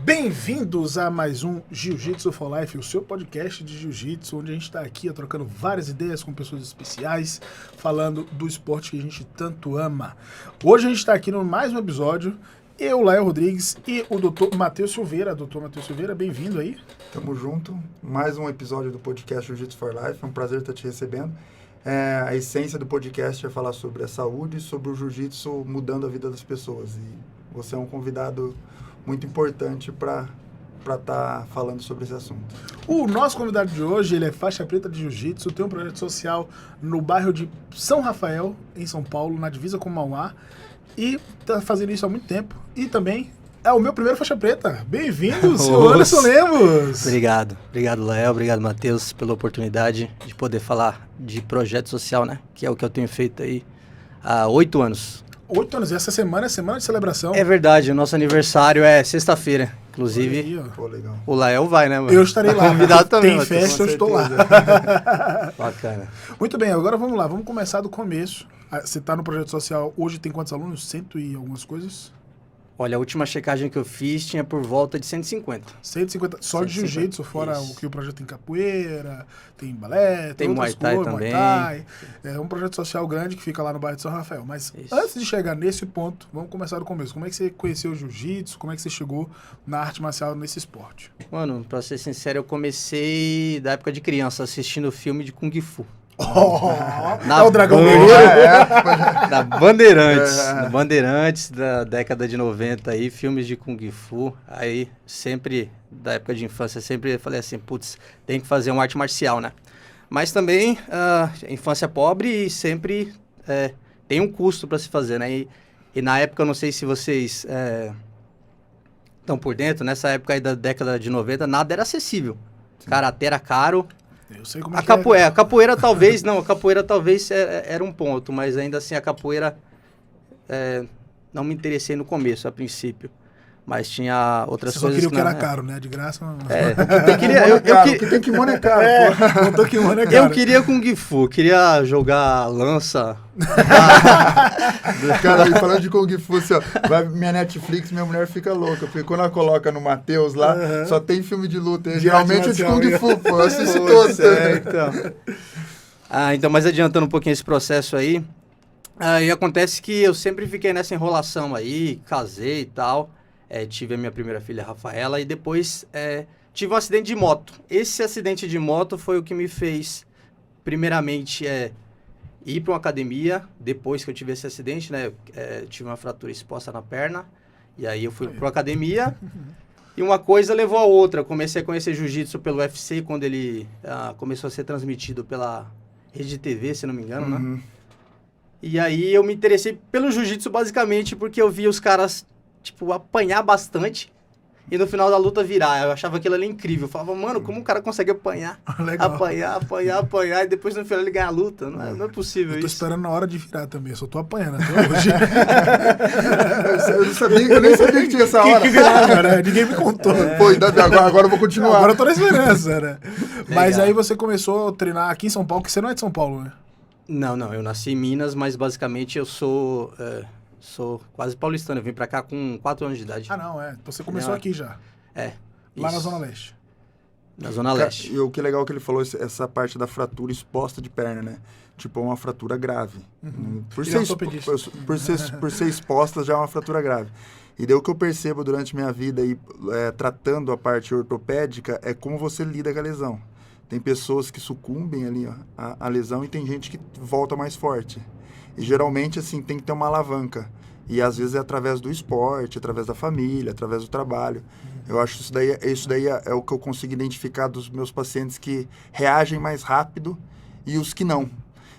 Bem-vindos a mais um Jiu-Jitsu for Life, o seu podcast de jiu-jitsu, onde a gente está aqui trocando várias ideias com pessoas especiais, falando do esporte que a gente tanto ama. Hoje a gente está aqui no mais um episódio, eu, Lael Rodrigues, e o Dr. Matheus Silveira. Dr. Matheus Silveira, bem-vindo aí. Tamo junto, mais um episódio do podcast Jiu-Jitsu for Life, é um prazer estar te recebendo. A essência do podcast é falar sobre a saúde e sobre o jiu-jitsu mudando a vida das pessoas. E você é um convidado muito importante para estar falando sobre esse assunto. O nosso convidado de hoje, ele é faixa preta de jiu-jitsu, tem um projeto social no bairro de São Rafael, em São Paulo, na divisa com Mauá, e está fazendo isso há muito tempo. E também é o meu primeiro faixa preta. Bem-vindo, senhor Anderson Lemos. Obrigado, Léo, obrigado, Matheus, pela oportunidade de poder falar de projeto social, né? Que é o que eu tenho feito aí há 8 anos. 8 anos, e essa semana é semana de celebração. É verdade, o nosso aniversário é sexta-feira. Inclusive, aí, Pô, legal. o Lael vai, né, mano? Eu estarei lá. Convidado também. Tem festa, eu estou lá. Bacana. Muito bem, agora vamos lá, vamos começar do começo. Você está no projeto social, hoje tem quantos alunos? 100 e algumas coisas? Olha, a última checagem que eu fiz tinha por volta de 150. 150, só de 150, jiu-jitsu, fora isso. o que o projeto tem capoeira, tem balé, Tem outras Muay Thai coisas, também. Muay Thai. É um projeto social grande que fica lá no bairro de São Rafael. Mas Isso. antes de chegar nesse ponto, vamos começar do começo. Como é que você conheceu o jiu-jitsu? Como é que você chegou na arte marcial nesse esporte? Mano, pra ser sincero, eu comecei da época de criança, assistindo filme de Kung Fu. É o Dragão Guerreiro. Da Bandeirantes. Da Bandeirantes, da década de 90 aí, filmes de Kung Fu. Aí, sempre, da época de infância, sempre falei assim, putz, tem que fazer uma arte marcial, né? Mas também, infância pobre e sempre tem um custo para se fazer, né? E na época, eu não sei se vocês estão por dentro, nessa época aí da década de 90, nada era acessível. Karatê era caro. Eu sei como é que é. A capoeira talvez, não, a capoeira talvez era um ponto, mas ainda assim a capoeira não me interessei no começo, a princípio. Mas tinha outras Você coisas. Você só queria o que era caro, né? De graça. Não. O que tem kimono é caro. Montou kimono é caro. Eu queria Kung Fu, queria jogar lança. Cara, e falando de Kung Fu, assim, ó, vai minha Netflix, minha mulher fica louca, porque quando ela coloca no Matheus lá, só tem filme de luta. Geralmente é de Kung Fu, pô, eu assisto todos. Então. Então, mas adiantando um pouquinho esse processo aí, e acontece que eu sempre fiquei nessa enrolação aí, casei e tal. Tive a minha primeira filha, Rafaela, e depois tive um acidente de moto. Esse acidente de moto foi o que me fez, primeiramente, ir para uma academia. Depois que eu tive esse acidente, né, tive uma fratura exposta na perna, e aí eu fui para uma academia, e uma coisa levou a outra. Eu comecei a conhecer jiu-jitsu pelo UFC, quando ele começou a ser transmitido pela Rede TV, se não me engano, né? E aí eu me interessei pelo jiu-jitsu basicamente porque eu via os caras apanhar bastante e no final da luta virar. Eu achava aquilo ali incrível. Eu falava, mano, como o cara consegue apanhar? Apanhar e depois no final ele ganha a luta? Não é possível isso. Eu tô esperando na hora de virar também, eu só tô apanhando até hoje. eu nem sabia que tinha essa hora. Que virava, né? Ninguém me contou. Pô, agora eu vou continuar. Agora eu tô na esperança, né? Mas aí você começou a treinar aqui em São Paulo, que você não é de São Paulo, né? Não, eu nasci em Minas, mas basicamente eu sou quase paulistano. Eu vim pra cá com 4 anos de idade. Então você começou aqui já. Lá Isso. na Zona Leste. Na Zona Leste. E o que é legal que ele falou, essa parte da fratura exposta de perna, né? Tipo, é uma fratura grave. Por ser exposta, já é uma fratura grave. E daí o que eu percebo durante minha vida, tratando a parte ortopédica, é como você lida com a lesão. Tem pessoas que sucumbem ali à lesão e tem gente que volta mais forte. E geralmente, assim, tem que ter uma alavanca. E às vezes é através do esporte, através da família, através do trabalho. Eu acho que isso daí é o que eu consigo identificar dos meus pacientes que reagem mais rápido e os que não.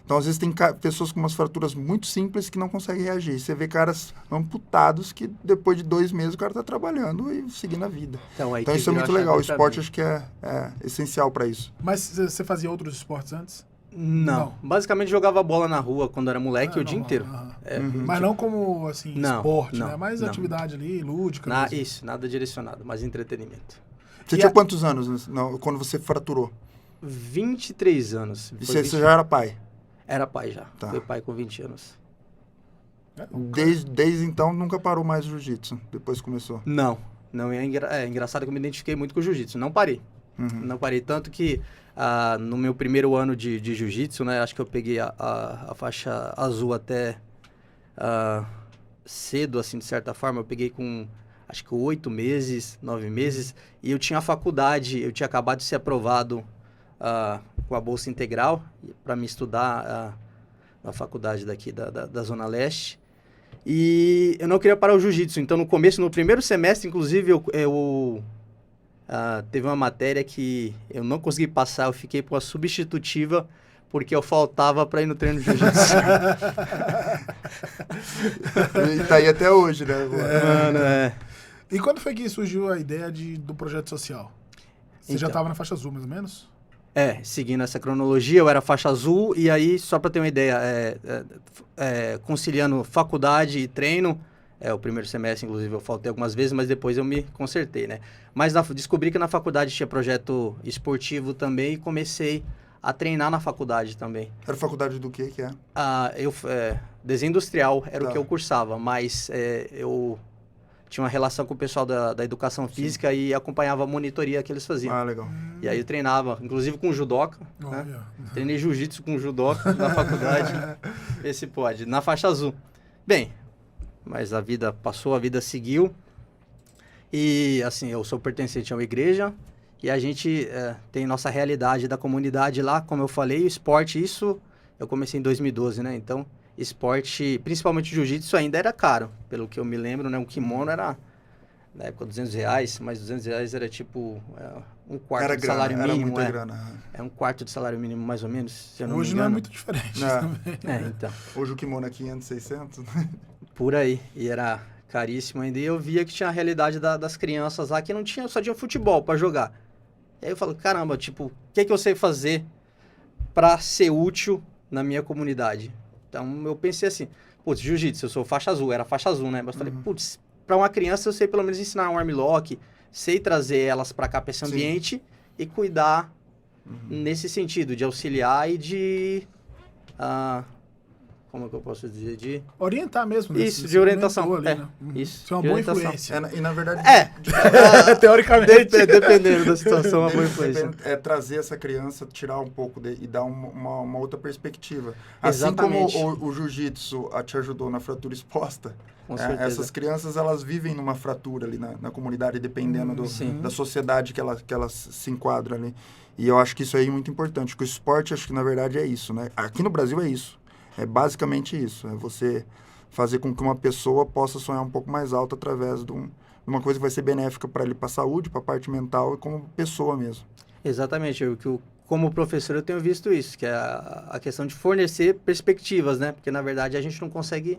Então, às vezes, tem pessoas com umas fraturas muito simples que não conseguem reagir. Você vê caras amputados que depois de 2 meses o cara está trabalhando e seguindo a vida. Então isso é muito legal. O esporte acho que é essencial para isso. Mas você fazia outros esportes antes? Não. Basicamente jogava bola na rua quando era moleque o dia inteiro. Mas não como, assim, esporte, né? Mais não. atividade ali, lúdica. Isso, nada direcionado, mais entretenimento. Você tinha quantos anos quando você fraturou? 23 anos. E você já era pai? Era pai já. Tá. Fui pai com 20 anos. Desde então nunca parou mais o jiu-jitsu? Depois começou? Não. Não é engraçado que eu me identifiquei muito com o jiu-jitsu. Não parei. Não parei. Tanto que no meu primeiro ano de jiu-jitsu, né? Acho que eu peguei a faixa azul até cedo, assim, de certa forma. Eu peguei com, acho que 8 meses, 9 meses. E eu tinha a faculdade, eu tinha acabado de ser aprovado com a bolsa integral para me estudar na faculdade daqui da Zona Leste. E eu não queria parar o jiu-jitsu. Então, no começo, no primeiro semestre, inclusive, eu teve uma matéria que eu não consegui passar. Eu fiquei com a substitutiva porque eu faltava para ir no treino de jiu-jitsu. E tá aí até hoje, né? Mano, E quando foi que surgiu a ideia do projeto social? Você já estava na faixa azul, mais ou menos? Seguindo essa cronologia, eu era faixa azul, e aí, só para ter uma ideia, conciliando faculdade e treino, o primeiro semestre, inclusive, eu faltei algumas vezes, mas depois eu me consertei, né? Mas descobri que na faculdade tinha projeto esportivo também, e comecei a treinar na faculdade também. Era faculdade do que é? Desenho industrial era Tá. o que eu cursava, mas eu tinha uma relação com o pessoal da educação física. Sim. E acompanhava a monitoria que eles faziam. Ah, legal. E aí eu treinava, inclusive com judoca, né? Treinei jiu-jitsu com judoca na faculdade. Vê se pode, na faixa azul. Bem, mas a vida passou, a vida seguiu. E assim, eu sou pertencente a uma igreja e a gente tem nossa realidade da comunidade lá, como eu falei, o esporte, isso eu comecei em 2012, né? Então, esporte, principalmente jiu-jitsu, ainda era caro, pelo que eu me lembro, né? Um kimono era, na época, R$200, mas R$200 era tipo um quarto era de salário grana, mínimo. Era muita grana. É um quarto de salário mínimo, mais ou menos, se eu não Hoje me não é engano. muito diferente. Então. Hoje o kimono é 500, 600. Por aí, e era caríssimo ainda. E eu via que tinha a realidade das crianças lá, que não tinha, só tinha futebol para jogar. E aí eu falo, caramba, tipo, o que eu sei fazer para ser útil na minha comunidade? Então, eu pensei assim, putz, jiu-jitsu, eu sou faixa azul, era faixa azul, né? Mas falei, putz, para uma criança eu sei pelo menos ensinar um armlock, sei trazer elas para cá, para esse ambiente e cuidar nesse sentido, de auxiliar e de... como é que eu posso dizer? Orientar mesmo. Isso, de orientação. Ali, né? Isso. Isso é uma boa influência. E na verdade... Teoricamente. Dependendo da situação, uma boa influência. É trazer essa criança, tirar um pouco e dar uma outra perspectiva. Exatamente. Assim como o jiu-jitsu te ajudou na fratura exposta, Com certeza. essas crianças, elas vivem numa fratura ali na comunidade, dependendo da sociedade que elas se enquadram ali. E eu acho que isso aí é muito importante, porque o esporte, acho que na verdade é isso, né? Aqui no Brasil é isso. É basicamente isso. É você fazer com que uma pessoa possa sonhar um pouco mais alto através de uma coisa que vai ser benéfica para ele, para a saúde, para a parte mental e como pessoa mesmo. Exatamente. Como professor, eu tenho visto isso, que é a questão de fornecer perspectivas, né? Porque, na verdade, a gente não consegue...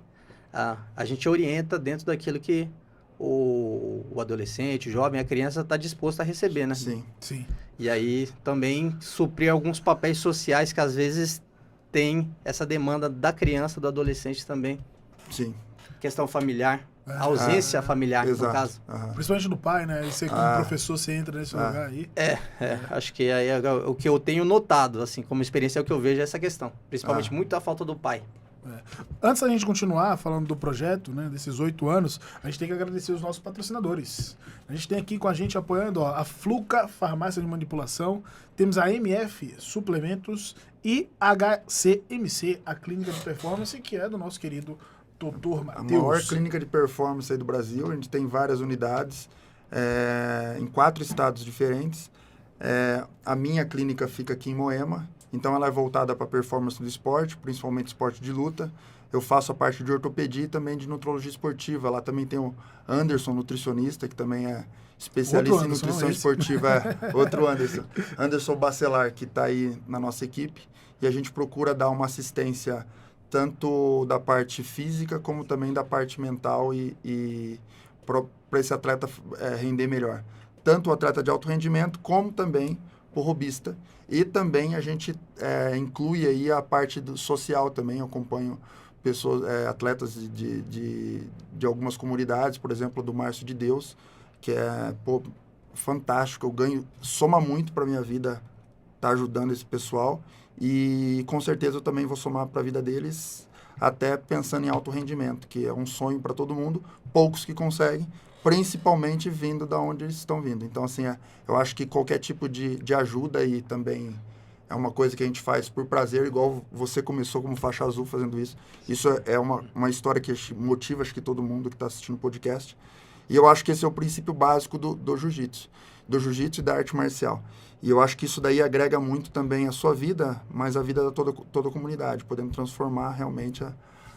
a gente orienta dentro daquilo que o adolescente, o jovem, a criança está disposto a receber, né? Sim. E aí, também, suprir alguns papéis sociais que, às vezes, tem essa demanda da criança, do adolescente também. Sim. Questão familiar, ausência familiar, exato. No caso. Principalmente do pai, né? E você, como professor, você entra nesse lugar aí. Acho que aí o que eu tenho notado, assim, como experiência, é o que eu vejo é essa questão. Principalmente muito a falta do pai. Antes da gente continuar falando do projeto, né, desses 8 anos, a gente tem que agradecer os nossos patrocinadores. A gente tem aqui com a gente apoiando a Fluca Farmácia de Manipulação, temos a MF Suplementos e HCMC, a Clínica de Performance, que é do nosso querido Dr. Matheus. A maior clínica de performance aí do Brasil, a gente tem várias unidades em 4 estados diferentes. A minha clínica fica aqui em Moema, então ela é voltada para performance do esporte, principalmente esporte de luta. Eu faço a parte de ortopedia e também de nutrologia esportiva. Lá também tem o Anderson, nutricionista, que também é especialista em nutrição esportiva. Outro Anderson. Anderson Bacelar, que está aí na nossa equipe. E a gente procura dar uma assistência tanto da parte física como também da parte mental e para esse atleta render melhor. Tanto o atleta de alto rendimento como também o robista. E também a gente inclui aí a parte social também. Eu acompanho pessoas, atletas de algumas comunidades, por exemplo, do Márcio de Deus, que é fantástico. Soma muito para a minha vida estar ajudando esse pessoal. E com certeza eu também vou somar para a vida deles, até pensando em alto rendimento, que é um sonho para todo mundo, poucos que conseguem, principalmente vindo da onde eles estão vindo. Então, assim, eu acho que qualquer tipo de ajuda aí também é uma coisa que a gente faz por prazer, igual você começou como faixa azul fazendo isso. Isso é uma história que motiva, acho que todo mundo que está assistindo o podcast. E eu acho que esse é o princípio básico do jiu-jitsu. Do jiu-jitsu e da arte marcial. E eu acho que isso daí agrega muito também a sua vida, mas a vida da toda a comunidade, podendo transformar realmente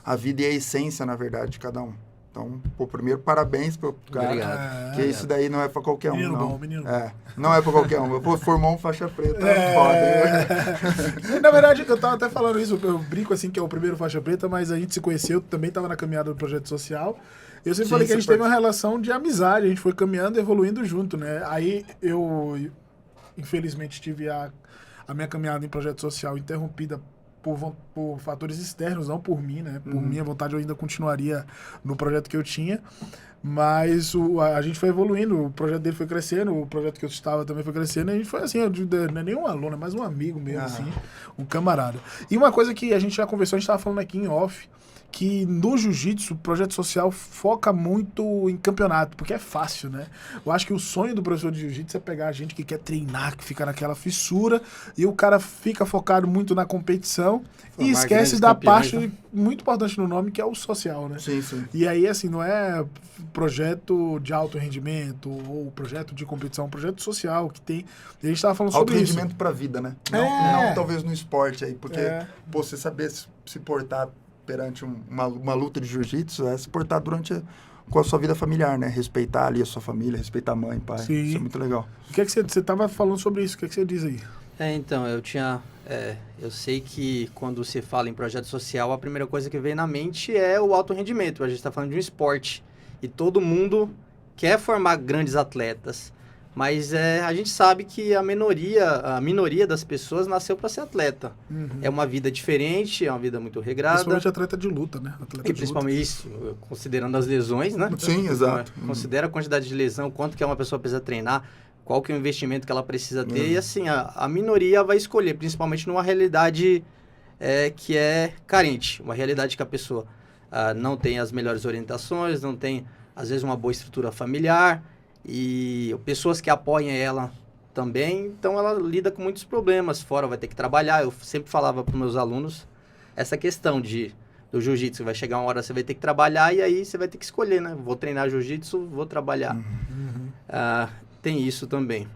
a vida e a essência, na verdade, de cada um. Então, primeiro, parabéns pro cara. Obrigado. Que isso daí não é pra qualquer um, menino não. Bom, menino não é pra qualquer um. Formou um faixa preta, foda. Na verdade, eu tava até falando isso, eu brinco assim que é o primeiro faixa preta, mas a gente se conheceu, também tava na caminhada do projeto social. Eu sempre falei que a gente teve uma relação de amizade, a gente foi caminhando e evoluindo junto, né? Aí eu, infelizmente, tive a minha caminhada em projeto social interrompida por fatores externos, não por mim, né? Por minha vontade, eu ainda continuaria no projeto que eu tinha, mas a gente foi evoluindo, o projeto dele foi crescendo, o projeto que eu estava também foi crescendo, e a gente foi assim, não é nem um aluno, é mais um amigo mesmo, assim, um camarada. E uma coisa que a gente já conversou, a gente estava falando aqui em off, que no jiu-jitsu, o projeto social foca muito em campeonato, porque é fácil, né? Eu acho que o sonho do professor de jiu-jitsu é pegar a gente que quer treinar, que fica naquela fissura, e o cara fica focado muito na competição e esquece da parte muito importante no nome, que é o social, né? Sim, sim. E aí, assim, não é projeto de alto rendimento ou projeto de competição, é um projeto social que tem... A gente estava falando sobre isso. Alto rendimento pra vida, né? Não talvez no esporte aí, porque você saber se portar perante uma luta de jiu-jitsu é se portar com a sua vida familiar, né? Respeitar ali a sua família, respeitar a mãe, pai. Sim. Isso é muito legal. O que é que você estava falando sobre isso? O que é que você diz aí? Então, eu sei que quando se fala em projeto social, a primeira coisa que vem na mente é o alto rendimento. A gente está falando de um esporte e todo mundo quer formar grandes atletas. Mas a gente sabe que a minoria das pessoas nasceu para ser atleta. É uma vida diferente, é uma vida muito regrada. Principalmente atleta de luta, né? E principalmente isso, considerando as lesões, né? Sim, exato. Considera a quantidade de lesão, quanto que uma pessoa precisa treinar, qual que é o investimento que ela precisa ter. E assim, a minoria vai escolher, principalmente numa realidade que é carente. Uma realidade que a pessoa não tem as melhores orientações, não tem, às vezes, uma boa estrutura familiar. E pessoas que apoiam ela também, então ela lida com muitos problemas, fora vai ter que trabalhar. Eu sempre falava para os meus alunos essa questão do jiu-jitsu, vai chegar uma hora você vai ter que trabalhar e aí você vai ter que escolher, né? Vou treinar jiu-jitsu, vou trabalhar. Tem isso também.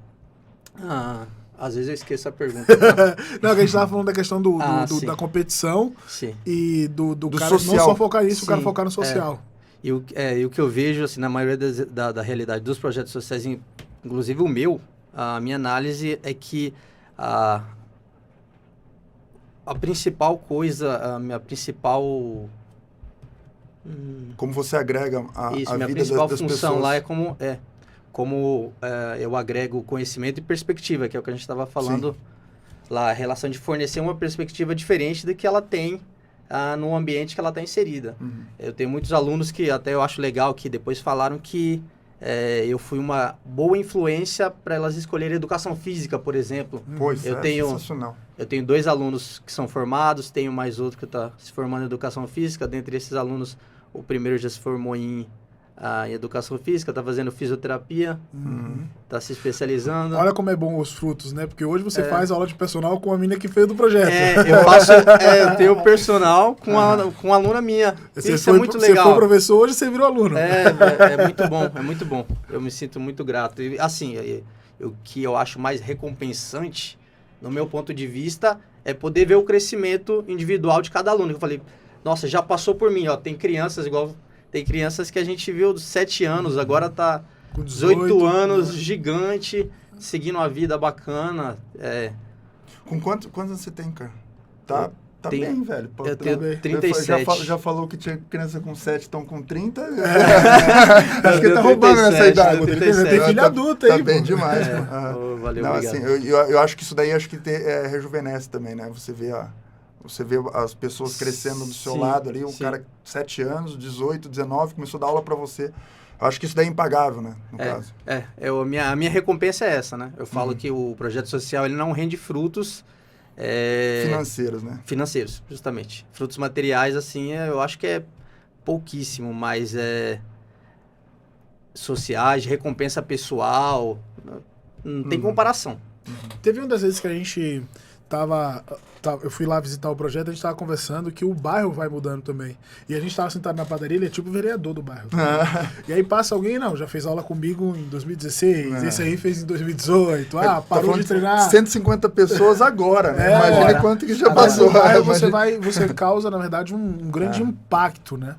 Às vezes eu esqueço a pergunta. Não, a gente estava falando da questão da competição. Sim. E do cara social. Não só focar nisso, Sim, o cara focar no social. E o que eu vejo, assim, na maioria da realidade dos projetos sociais, inclusive o meu, a minha análise é que a principal coisa, a minha principal... Como você agrega a minha vida principal das função pessoas. lá é como eu agrego conhecimento e perspectiva, que é o que a gente estava falando lá, a relação de fornecer uma perspectiva diferente do que ela tem no ambiente que ela está inserida. Eu tenho muitos alunos que até eu acho legal que depois falaram que eu fui uma boa influência para elas escolherem educação física, por exemplo. Pois sensacional. Eu tenho 2 alunos que são formados, tenho mais outro que está se formando em educação física. Dentre esses alunos, o primeiro já se formou em educação física, está fazendo fisioterapia, está se especializando. Olha como é bom os frutos, né? Porque hoje você faz aula de personal com a menina que fez do projeto. Eu tenho personal com a aluna minha. Isso é muito legal. Você foi professor, hoje você virou aluno. É muito bom. Eu me sinto muito grato. E, assim, o que eu acho mais recompensante, no meu ponto de vista, é poder ver o crescimento individual de cada aluno. Eu falei, nossa, já passou por mim, ó, tem crianças igual... Tem crianças que a gente viu dos 7 anos, agora tá com 18 anos, gigante, seguindo uma vida bacana. Com quantos anos você tem, cara? Tá bem, velho. Pô, eu tenho 37. Já falou que tinha criança com 7, estão com 30? Acho que tá roubando essa idade. Tem filho adulto aí. Tá bem demais. Valeu, não, obrigado. Assim, eu acho que isso daí rejuvenesce também, né? Você vê as pessoas crescendo do seu lado ali, o cara 7 anos, 18, 19, começou a dar aula para você. Eu acho que isso daí é impagável, né, no caso. A minha recompensa é essa, né? Eu falo que o projeto social, ele não rende frutos... financeiros, né? Financeiros, justamente. Frutos materiais, assim, eu acho que é pouquíssimo, mas sociais, de recompensa pessoal, não tem comparação. Teve uma das vezes que a gente eu fui lá visitar o projeto, a gente tava conversando que o bairro vai mudando também. E a gente tava sentado na padaria, ele é tipo o vereador do bairro. E aí passa alguém, não, já fez aula comigo em 2016, esse aí fez em 2018, parou de treinar. 150 pessoas agora, né? Imagina quanto que já passou. Você causa, na verdade, um grande impacto, né?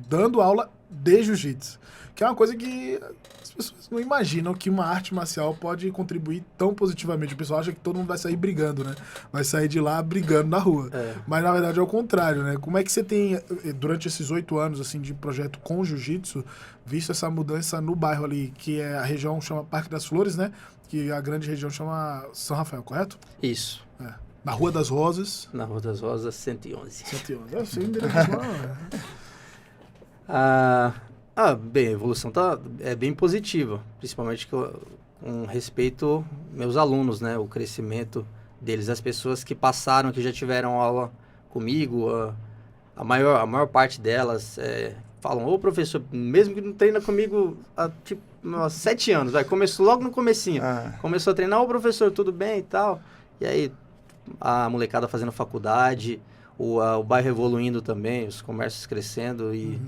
Dando aula de jiu-jitsu. Que é uma coisa que as pessoas não imaginam que uma arte marcial pode contribuir tão positivamente. O pessoal acha que todo mundo vai sair brigando, né? Vai sair de lá brigando na rua. Mas, na verdade, é o contrário, né? Como é que você tem, durante esses 8 anos assim, de projeto com jiu-jitsu, visto essa mudança no bairro ali, que é a região chama Parque das Flores, né? Que a grande região chama São Rafael, correto? Isso. Na Rua das Rosas. Na Rua das Rosas, 111. 111. Eu sei o endereço lá. Bem, a evolução é bem positiva, principalmente com respeito aos meus alunos, né? O crescimento deles, as pessoas que passaram, que já tiveram aula comigo, a maior parte delas falam, ô professor, mesmo que não treina comigo há tipo 7 anos, começou logo no comecinho, começou a treinar, ô professor, tudo bem e tal, e aí a molecada fazendo faculdade, o bairro evoluindo também, os comércios crescendo e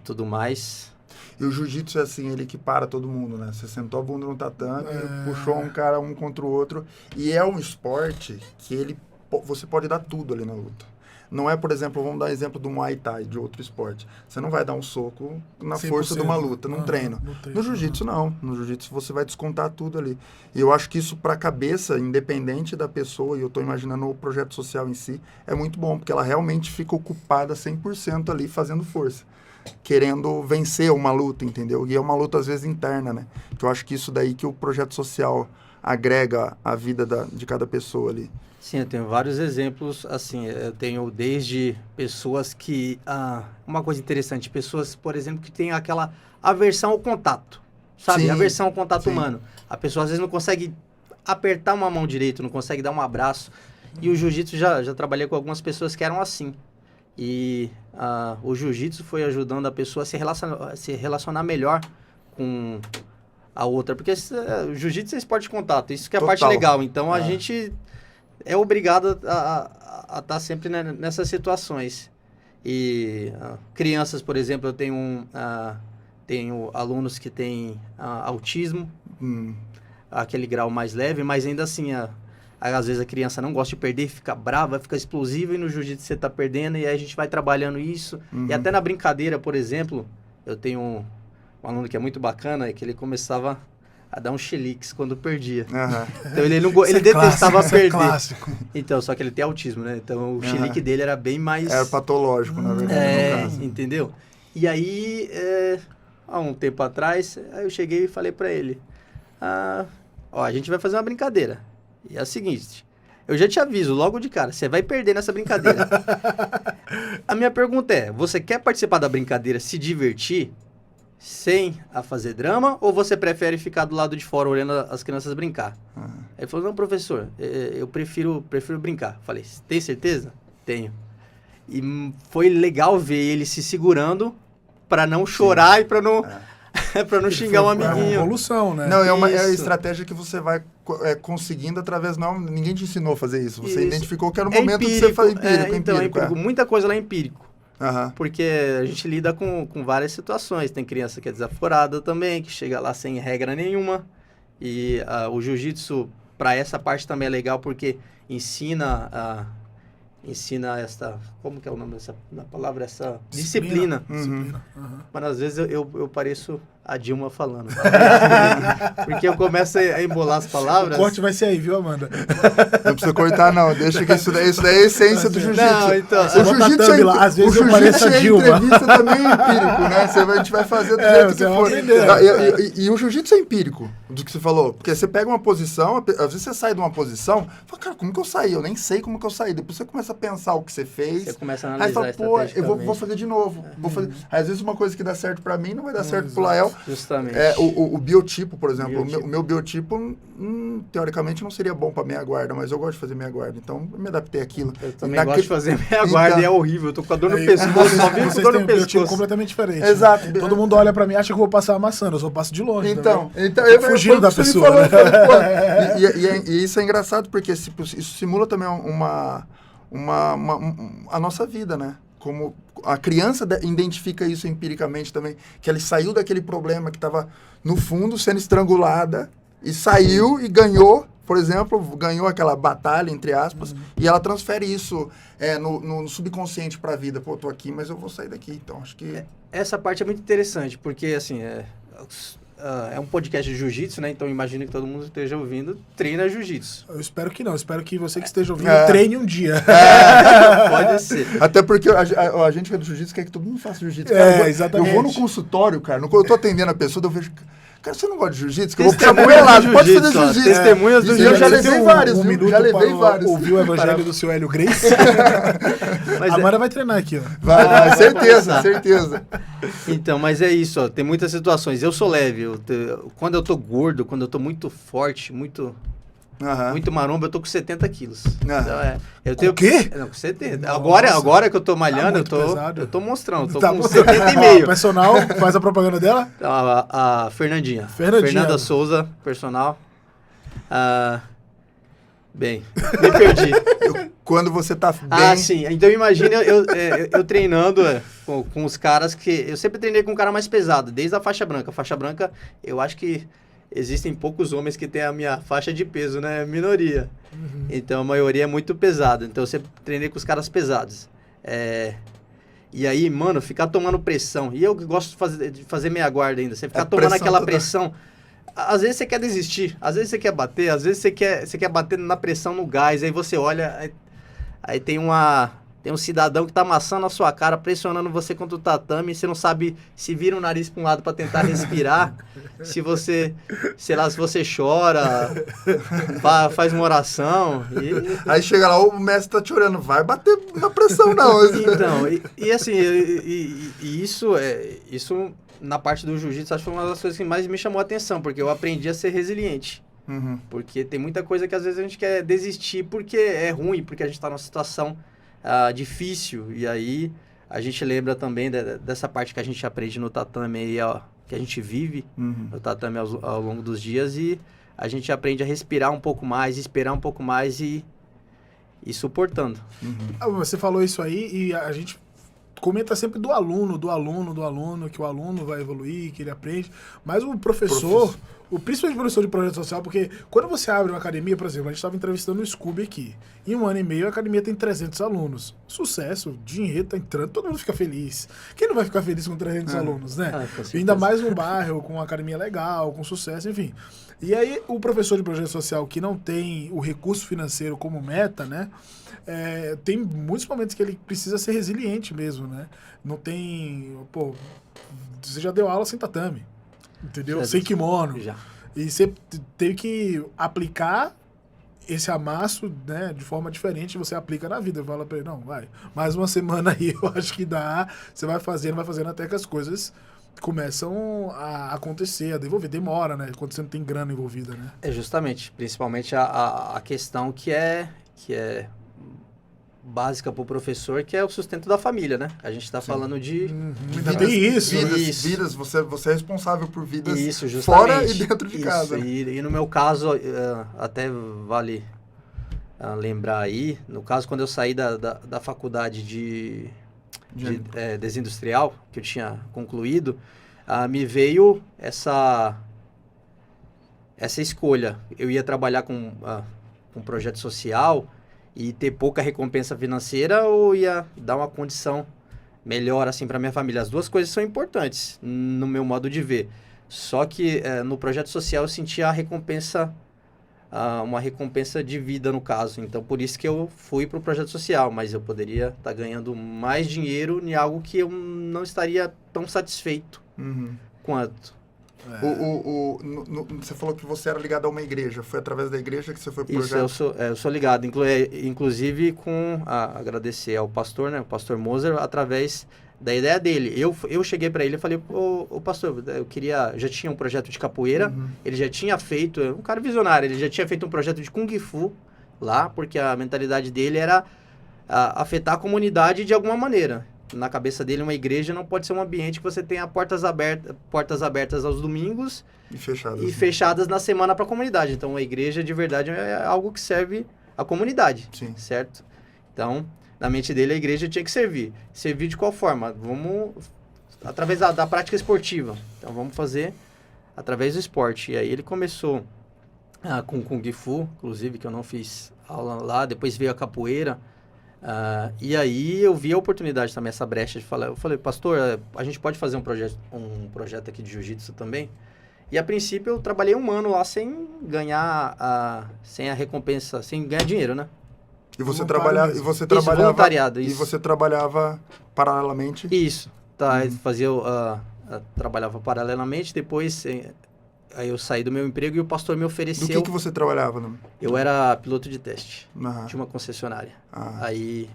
tudo mais. E o jiu-jitsu é assim, ele equipara todo mundo, né? Você sentou a bunda no tatame, puxou um cara um contra o outro. E é um esporte que você pode dar tudo ali na luta. Não é, por exemplo, vamos dar exemplo do Muay Thai, de outro esporte. Você não vai dar um soco na força de uma luta, num treino. No jiu-jitsu, não. No jiu-jitsu, você vai descontar tudo ali. E eu acho que isso, para a cabeça, independente da pessoa, e eu estou imaginando o projeto social em si, é muito bom, porque ela realmente fica ocupada 100% ali, fazendo força. Querendo vencer uma luta, entendeu? E é uma luta, às vezes, interna, né? Que eu acho que isso daí que o projeto social agrega à vida de cada pessoa ali. Sim, eu tenho vários exemplos, assim, eu tenho desde pessoas que... uma coisa interessante, pessoas, por exemplo, que têm aquela aversão ao contato, sabe? Sim, aversão ao contato humano. A pessoa, às vezes, não consegue apertar uma mão direito, não consegue dar um abraço. E o jiu-jitsu, já trabalhei com algumas pessoas que eram assim. E o jiu-jitsu foi ajudando a pessoa a se relacionar melhor com a outra. Porque o jiu-jitsu é esporte de contato, isso que é a parte legal. Então, a gente é obrigado a estar sempre nessas situações. E crianças, por exemplo, eu tenho alunos que têm autismo, aquele grau mais leve, mas ainda assim... Às vezes a criança não gosta de perder, fica brava, fica explosiva, e no jiu-jitsu você tá perdendo, e aí a gente vai trabalhando isso. E até na brincadeira, por exemplo, eu tenho um aluno que é muito bacana, que ele começava a dar um chiliques quando perdia. Então ele detestava perder. É clássico. Então, só que ele tem autismo, né? Então o chilique dele era bem mais... Era patológico, na verdade, no caso. Entendeu? E aí, há um tempo atrás, aí eu cheguei e falei pra ele, a gente vai fazer uma brincadeira. E é o seguinte, eu já te aviso logo de cara, você vai perder nessa brincadeira. A minha pergunta é, você quer participar da brincadeira, se divertir, sem fazer drama, ou você prefere ficar do lado de fora olhando as crianças brincar? Aí ele falou, não, professor, eu prefiro brincar. Falei, tem certeza? Tenho. E foi legal ver ele se segurando para não chorar e para não... para não xingar um amiguinho. É uma evolução, né? Não, é uma estratégia que você vai conseguindo através... Ninguém te ensinou a fazer isso. Você identificou que era o momento de você fazer empírico. Então, empírico. Muita coisa lá é empírico. Porque a gente lida com várias situações. Tem criança que é desaforada também, que chega lá sem regra nenhuma. E o jiu-jitsu, para essa parte também é legal, porque ensina essa... Como que é o nome dessa palavra? Essa disciplina. Mas às vezes eu pareço a Dilma falando. Porque eu começo a embolar as palavras. O corte vai ser aí, viu, Amanda? Não precisa cortar, não. Deixa que isso daí é a essência do jiu-jitsu. Não, então... O jiu-jitsu às vezes eu pareço a Dilma. A entrevista também é empírico, né? A gente vai fazer do jeito que for. E o jiu-jitsu é empírico, do que você falou. Porque você pega uma posição, às vezes você sai de uma posição, fala, cara, como que eu saí? Eu nem sei como que eu saí. Depois você começa a pensar o que você fez. Você começa a analisar. Aí fala, pô, eu vou fazer de novo. Vou fazer. Aí, às vezes uma coisa que dá certo pra mim não vai dar certo pro Lael, social. Justamente. O biotipo, por exemplo. O meu biotipo, teoricamente, não seria bom para meia guarda, mas eu gosto de fazer meia guarda. Então, eu me adaptei àquilo. Eu também gosto de fazer meia guarda e é horrível. Eu tô com a dor no pescoço, só vivo com dor no pescoço. Completamente diferente. Exato. Né? Todo mundo olha para mim e acha que eu vou passar amassando. Eu só passo de longe. Então eu fugindo da pessoa. Né? E isso é engraçado, porque isso simula também a nossa vida, né? Como a criança identifica isso empiricamente também, que ele saiu daquele problema que estava no fundo, sendo estrangulada, e saiu e ganhou, por exemplo, ganhou aquela batalha, entre aspas, e ela transfere isso no subconsciente para a vida. Pô, tô aqui, mas eu vou sair daqui. Então, acho que... Essa parte é muito interessante, porque, assim, é um podcast de jiu-jitsu, né? Então, imagino que todo mundo esteja ouvindo, treina jiu-jitsu. Eu espero que não. Eu espero que você que esteja ouvindo treine um dia. Pode ser. Até porque a gente que é do jiu-jitsu quer que todo mundo faça jiu-jitsu. Exatamente. Eu vou no consultório, cara, eu tô atendendo a pessoa, eu vejo... Cara, você não gosta de jiu-jitsu? Que eu vou puxar pro lado, pode fazer jiu-jitsu. Testemunhas do jiu-jitsu. Eu já levei vários, viu? Já levei vários. Ouviu o evangelho do seu Hélio Grace? A Amanda vai treinar aqui, ó. Vai, certeza. Então, mas é isso, ó. Tem muitas situações. Eu sou leve. Quando eu tô gordo, quando eu tô muito forte, muito maromba, eu tô com 70 quilos. O quê? Não, com 70. Agora que eu tô malhando, eu tô mostrando. Eu tô com 70,5. O personal, faz a propaganda dela? A Fernandinha. Fernanda Souza, personal. Bem, me perdi. Quando você tá bem... Sim. Então imagina eu treinando com os caras que... Eu sempre treinei com um cara mais pesado, desde a faixa branca. A faixa branca, eu acho que existem poucos homens que têm a minha faixa de peso, né? Minoria. Então a maioria é muito pesada. Então eu sempre treinei com os caras pesados. E aí, mano, ficar tomando pressão. E eu gosto de fazer meia guarda ainda. Você ficar tomando aquela pressão... Às vezes você quer desistir, às vezes você quer bater, às vezes você quer bater na pressão, no gás. Aí você olha, aí tem um cidadão que tá amassando a sua cara, pressionando você contra o tatame, e você não sabe se vira o nariz para um lado para tentar respirar, se você, sei lá, se você chora, faz uma oração. Aí chega lá, o mestre tá te orando, vai bater na pressão não. Então, e assim, isso na parte do jiu-jitsu, acho que foi uma das coisas que mais me chamou a atenção, porque eu aprendi a ser resiliente. Porque tem muita coisa que às vezes a gente quer desistir porque é ruim, porque a gente está numa situação difícil. E aí a gente lembra também dessa parte que a gente aprende no tatame aí, que a gente vive no tatame ao longo dos dias, e a gente aprende a respirar um pouco mais, esperar um pouco mais e suportando. Você falou isso aí e a gente comenta sempre do aluno, que o aluno vai evoluir, que ele aprende, mas o professor, principalmente o professor de projeto social, porque quando você abre uma academia, por exemplo, a gente estava entrevistando o Scooby aqui, em 1 ano e meio a academia tem 300 alunos, sucesso, dinheiro tá entrando, todo mundo fica feliz. Quem não vai ficar feliz com 300 alunos, né? Ainda mais num bairro, com uma academia legal, com sucesso, enfim. E aí o professor de projeto social que não tem o recurso financeiro como meta, né? Tem muitos momentos que ele precisa ser resiliente mesmo, né? Não tem... Pô, você já deu aula sem tatame, entendeu? Sem kimono. Já. E você tem que aplicar esse amasso, né, de forma diferente, você aplica na vida. Fala pra ele, não, vai, mais uma semana aí, eu acho que dá. Você vai fazendo até que as coisas começam a acontecer, a devolver. Demora, né? Quando você não tem grana envolvida, né? Justamente. Principalmente a questão que é básica para o professor, que é o sustento da família, né? A gente está falando de vidas. Você é responsável por vidas fora e dentro de casa. E no meu caso, até vale lembrar aí, no caso, quando eu saí da faculdade de desindustrial, que eu tinha concluído, me veio essa escolha. Eu ia trabalhar com projeto social e ter pouca recompensa financeira, ou ia dar uma condição melhor assim para minha família. As duas coisas são importantes no meu modo de ver. Só que no projeto social eu sentia a recompensa, uma recompensa de vida no caso. Então por isso que eu fui para o projeto social, mas eu poderia estar ganhando mais dinheiro em algo que eu não estaria tão satisfeito quanto. Você falou que você era ligado a uma igreja. Foi através da igreja que você foi pro projeto? Isso, eu sou ligado. Inclusive, agradecer ao pastor, né, o pastor Moser, através da ideia dele. Eu cheguei para ele e falei, ô pastor, já tinha um projeto de capoeira, ele já tinha feito, um cara visionário, ele já tinha feito um projeto de Kung Fu lá, porque a mentalidade dele era afetar a comunidade de alguma maneira. Na cabeça dele, uma igreja não pode ser um ambiente que você tenha portas abertas aos domingos e fechadas na semana para a comunidade. Então, a igreja, de verdade, é algo que serve a comunidade, sim, certo? Então, na mente dele, a igreja tinha que servir. Servir de qual forma? Através da prática esportiva. Então, vamos fazer através do esporte. E aí, ele começou com Kung Fu, inclusive, que eu não fiz aula lá. Depois veio a capoeira. E aí eu vi a oportunidade também, essa brecha de falar. Eu falei, pastor, a gente pode fazer um projeto aqui de jiu-jitsu também? E a princípio eu trabalhei 1 ano lá sem ganhar sem a recompensa, sem ganhar dinheiro, né? E você trabalhava voluntariado, isso. E você trabalhava paralelamente? Isso, trabalhava paralelamente, depois aí eu saí do meu emprego e o pastor me ofereceu... Do que você trabalhava? Né? Eu era piloto de teste Uhum. de uma concessionária. Aí...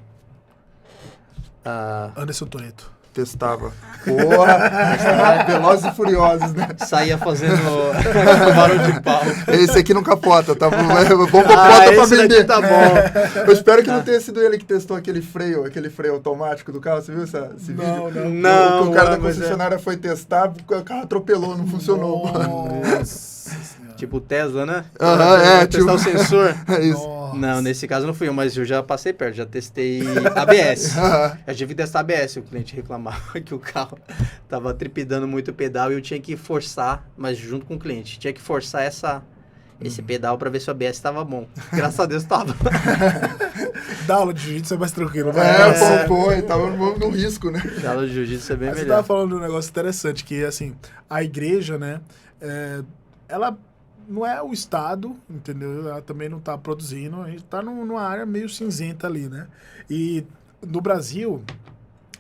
Anderson Toretto. Testava. Porra! Velozes e Furiosos, né? Saía fazendo barulho de pau. Esse aqui não capota, tá bom? Vamos capota pra vender. Tá bom. Eu espero que não tenha sido ele que testou aquele freio automático do carro. Você viu esse vídeo? Não. O cara da concessionária foi testar, o carro atropelou, não funcionou. Nossa. Tipo Tesla, né? Testar tipo... o sensor. É isso. Nossa. Não, nesse caso não fui eu, mas eu já passei perto, já testei ABS. Eu tive que testar ABS, o cliente reclamava que o carro tava tripidando muito o pedal e eu tinha que forçar, mas junto com o cliente, tinha que forçar esse pedal para ver se o ABS estava bom. Graças a Deus estava. Da aula de jiu-jitsu é mais tranquilo. Tava no risco, né? Da aula de jiu-jitsu é bem melhor. Você tava falando de um negócio interessante, que assim, a igreja, né, ela não é o Estado, entendeu? Ela também não está produzindo, a gente está numa área meio cinzenta ali, né? E no Brasil,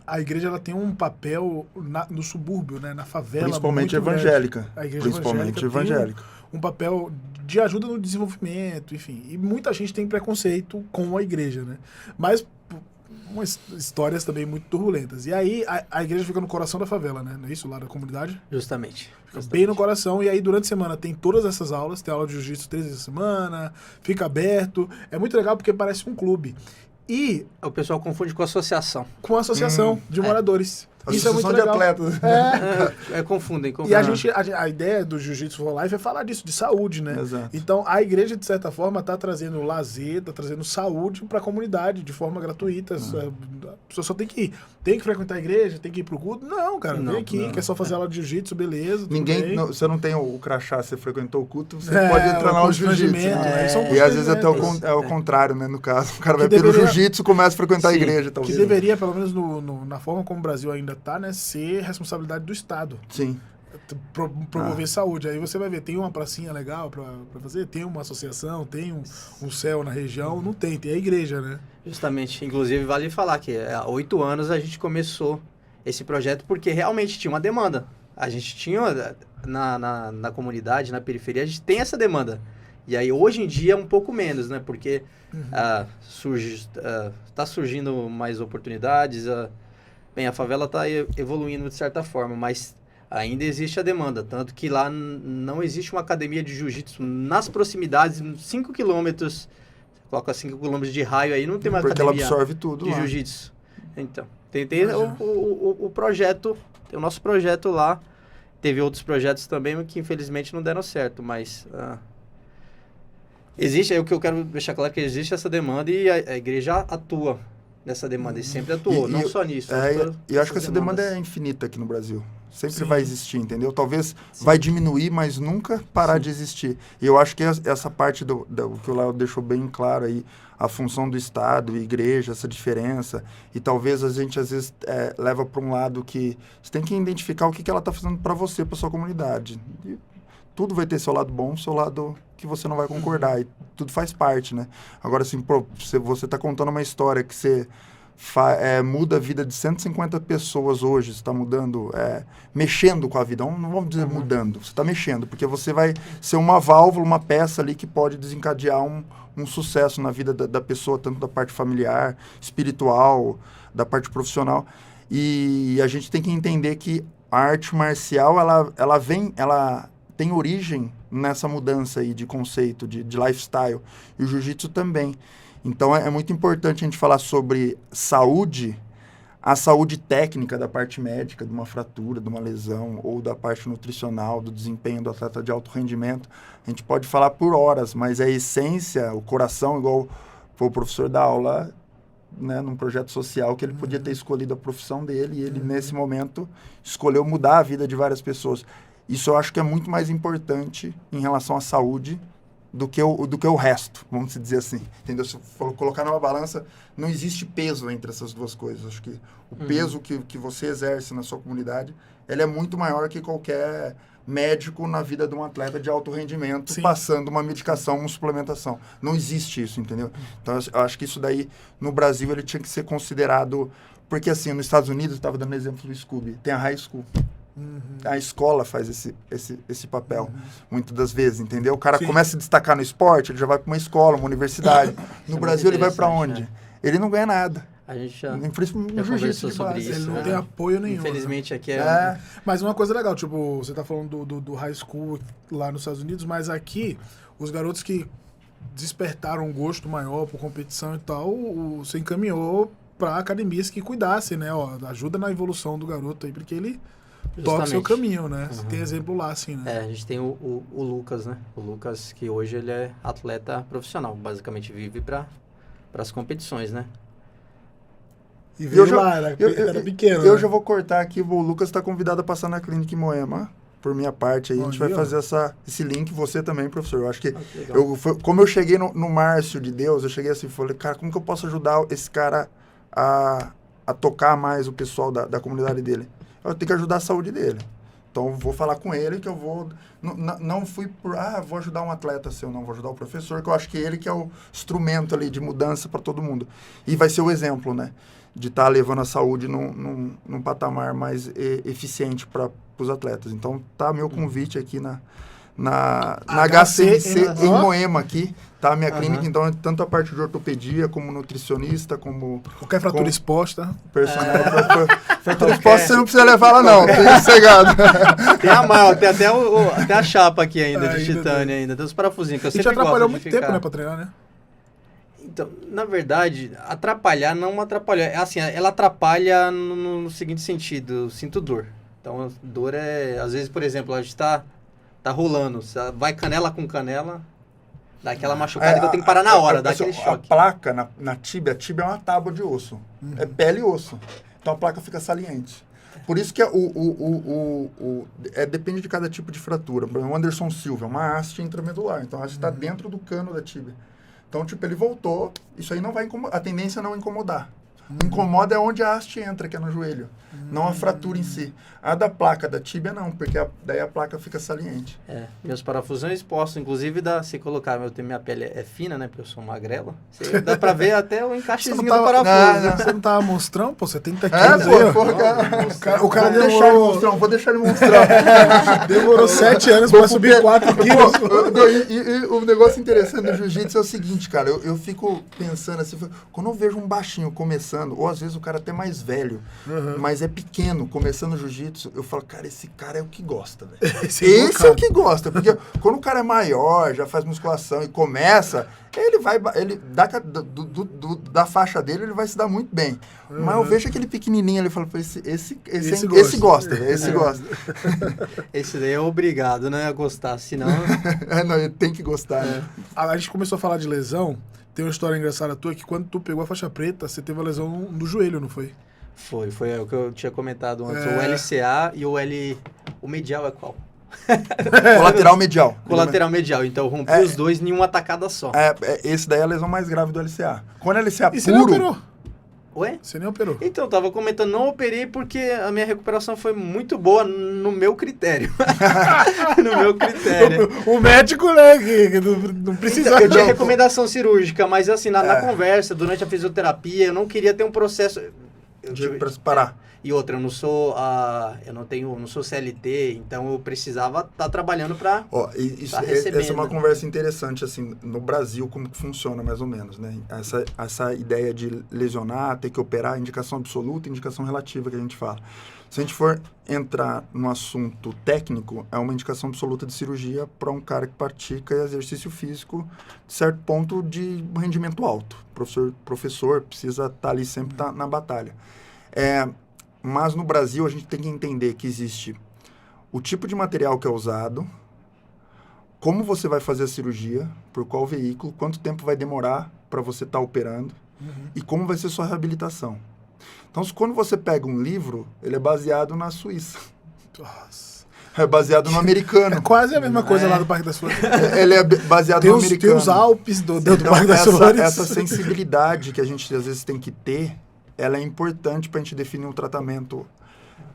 a igreja ela tem um papel no subúrbio, né? Na favela. Principalmente evangélica. Grande. A igreja evangélica. Tem um papel de ajuda no desenvolvimento, enfim. E muita gente tem preconceito com a igreja, né? Mas umas histórias também muito turbulentas. E aí a igreja fica no coração da favela, né? Não é isso? Lá da comunidade? Justamente. Bem no coração, e aí durante a semana tem todas essas aulas, tem aula de jiu-jitsu 3 vezes a semana, fica aberto, é muito legal porque parece um clube. E o pessoal confunde com associação. Com a associação de moradores. Isso é muito legal. De atletas. Confundem. E a ideia do Jiu-Jitsu for Life é falar disso, de saúde, né? Exato. Então, a igreja, de certa forma, está trazendo lazer, está trazendo saúde para a comunidade, de forma gratuita. A pessoa só tem que ir. Tem que frequentar a igreja, tem que ir pro culto. Não, cara, vem aqui, quer só fazer aula de Jiu-Jitsu, beleza. Você não tem o crachá, você frequentou o culto, você pode entrar na aula de Jiu-Jitsu. E às vezes até o contrário, né? No caso, o cara vai pelo Jiu-Jitsu e começa a frequentar a igreja. Talvez. Que deveria, pelo menos na forma como o Brasil ainda está, né? Ser responsabilidade do Estado. Sim. Promover saúde. Aí você vai ver, tem uma pracinha legal para fazer, tem uma associação, tem um céu na região, não tem a igreja, né? Justamente. Inclusive, vale falar que há 8 anos a gente começou esse projeto porque realmente tinha uma demanda. A gente tinha, na comunidade, na periferia, a gente tem essa demanda. E aí, hoje em dia, um pouco menos, né? Porque tá surgindo mais oportunidades, bem, a favela está evoluindo de certa forma, mas ainda existe a demanda. Tanto que lá não existe uma academia de jiu-jitsu nas proximidades, 5 quilômetros, coloca 5 quilômetros de raio aí, não tem uma academia ela absorve tudo de jiu-jitsu. Então, tem o projeto, tem o nosso projeto lá. Teve outros projetos também que infelizmente não deram certo, mas... existe, o que eu quero deixar claro que existe essa demanda e a igreja atua nessa demanda, e sempre atuou, não só nisso. E eu acho que essa demanda é infinita aqui no Brasil. Sempre vai existir, entendeu? Talvez vai diminuir, mas nunca parar de existir. E eu acho que essa parte do que o Léo deixou bem claro aí, a função do Estado, igreja, essa diferença, e talvez a gente às vezes leva para um lado que você tem que identificar o que ela está fazendo para você, para sua comunidade. E tudo vai ter seu lado bom, seu lado que você não vai concordar, e tudo faz parte, né? Agora, assim, você está contando uma história que você muda a vida de 150 pessoas hoje, você está mudando, mexendo com a vida, não vamos dizer mudando, você está mexendo, porque você vai ser uma válvula, uma peça ali que pode desencadear um sucesso na vida da pessoa, tanto da parte familiar, espiritual, da parte profissional. E a gente tem que entender que a arte marcial, ela tem origem nessa mudança aí de conceito, de lifestyle. E o jiu-jitsu também. Então, é muito importante a gente falar sobre saúde, a saúde técnica da parte médica, de uma fratura, de uma lesão, ou da parte nutricional, do desempenho do atleta de alto rendimento. A gente pode falar por horas, mas a essência, o coração, igual foi o professor da aula, né, num projeto social, que ele podia ter escolhido a profissão dele, e ele, nesse momento, escolheu mudar a vida de várias pessoas. Isso eu acho que é muito mais importante em relação à saúde do que o resto, vamos dizer assim. Entendeu? Se for colocar numa balança, não existe peso entre essas duas coisas. Acho que o peso que você exerce na sua comunidade, ele é muito maior que qualquer médico na vida de um atleta de alto rendimento, sim, passando uma medicação, uma suplementação. Não existe isso, entendeu? Então, eu acho que isso daí, no Brasil, ele tinha que ser considerado... Porque, assim, nos Estados Unidos, eu estava dando exemplo do Scooby, tem a high school. A escola faz esse papel, muitas das vezes, entendeu? O cara, sim, começa a destacar no esporte, ele já vai para uma escola, uma universidade. No Brasil, ele vai para onde? Né? Ele não ganha nada. A gente já conversou sobre isso. Ele não tem apoio nenhum. Infelizmente, né? Aqui é... Mas uma coisa legal, tipo, você tá falando do high school lá nos Estados Unidos, mas aqui, os garotos que despertaram um gosto maior por competição e tal, você encaminhou para academias que cuidassem, né? Ó, ajuda na evolução do garoto aí, porque ele toca o seu caminho, né? Você tem exemplo lá, assim, né? A gente tem o Lucas, né? O Lucas, que hoje ele é atleta profissional, basicamente vive para as competições, né? E veio lá, era pequeno. Eu né? já vou cortar aqui, o Lucas está convidado a passar na clínica em Moema, por minha parte, aí a gente vai fazer esse link, você também, professor. Eu acho que, como eu cheguei no Márcio de Deus, eu cheguei assim, falei, cara, como que eu posso ajudar esse cara a tocar mais o pessoal da comunidade dele? Eu tenho que ajudar a saúde dele. Então, eu vou falar com ele que eu vou... Não fui por... vou ajudar um atleta seu, não. Vou ajudar o professor, que eu acho que ele que é o instrumento ali de mudança para todo mundo. E vai ser o exemplo, né? De estar levando a saúde num patamar mais eficiente para os atletas. Então, tá meu convite aqui na HCMC em Moema aqui, tá? A minha clínica, então, tanto a parte de ortopedia, como nutricionista, como... Qualquer fratura exposta. Personal. Fratura exposta, você não precisa levar ela, não. Tem cegado. Tem a mala, tem até a chapa aqui ainda, de titânio ainda. Tem os parafusinhos que eu sempre gosto de ficar. Atrapalhou muito tempo, né, pra treinar, né? Então, na verdade, atrapalhar não atrapalhou. É assim, ela atrapalha no seguinte sentido, eu sinto dor. Então, dor é... Às vezes, por exemplo, a gente tá rolando, vai canela com canela, dá aquela machucada que eu tenho que parar na hora, dá aquele choque. A placa na tíbia, a tíbia é uma tábua de osso, é pele e osso. Então, a placa fica saliente. Por isso que depende de cada tipo de fratura. Por exemplo, o Anderson Silva é uma haste intramedular, então a haste está dentro do cano da tíbia. Então, tipo, ele voltou, isso aí não vai incomodar, a tendência é não incomodar. Incomoda é onde a haste entra, que é no joelho, não a fratura em si. A da placa da tíbia não, porque daí a placa fica saliente. Meus parafusos são expostos, inclusive se colocar, minha pele é fina, né, porque eu sou magrela, dá pra ver até o encaixezinho do parafuso. Você não tava mostrando? Pô, você tem 30 quilos aí, o cara demorou... Vou deixar ele mostrar. Demorou 7 anos pra subir 4 quilos. E o negócio interessante do jiu-jitsu é o seguinte, cara, eu fico pensando assim, quando eu vejo um baixinho começando, ou às vezes o cara até mais velho, mas é pequeno, começando o jiu-jitsu, eu falo, cara, esse cara é o que gosta, velho. Esse é o que gosta, porque quando o cara é maior, já faz musculação e começa, ele da faixa dele, ele vai se dar muito bem. Mas eu vejo aquele pequenininho ali e falo, esse gosta, velho, esse gosta. Esse daí é obrigado, né, a gostar, senão... Não, ele tem que gostar, né? A gente começou a falar de lesão. Tem uma história engraçada tua que quando tu pegou a faixa preta, você teve uma lesão no joelho, não foi? Foi o que eu tinha comentado antes. O LCA e o medial é qual? Colateral medial. Colateral medial. Então eu rompi os dois em uma tacada só. Esse daí é a lesão mais grave do LCA. Quando o LCA puro... Você nem operou? Ué? Você nem operou? Então, eu tava comentando, não operei porque a minha recuperação foi muito boa no meu critério. No meu critério. O médico, né, que não precisava. Eu tinha recomendação cirúrgica, mas assim, na conversa, durante a fisioterapia, eu não queria ter um processo... Para parar. E outra, eu não sou não sou CLT, então eu precisava estar trabalhando para recebendo. Essa é uma conversa interessante, assim, no Brasil, como que funciona mais ou menos, né? Essa ideia de lesionar, ter que operar, indicação absoluta, indicação relativa que a gente fala. Se a gente for entrar no assunto técnico, é uma indicação absoluta de cirurgia para um cara que pratica exercício físico de certo ponto de rendimento alto. Professor precisa estar ali sempre na batalha. Mas no Brasil a gente tem que entender que existe o tipo de material que é usado, como você vai fazer a cirurgia, por qual veículo, quanto tempo vai demorar para você estar operando e como vai ser sua reabilitação. Então, quando você pega um livro, ele é baseado na Suíça. Nossa. É baseado no americano. É quase a mesma coisa lá do Parque das Flores. Ele é baseado no americano. Tem os Alpes do então, Parque das Flores. Essa sensibilidade que a gente às vezes tem que ter, ela é importante para a gente definir um tratamento.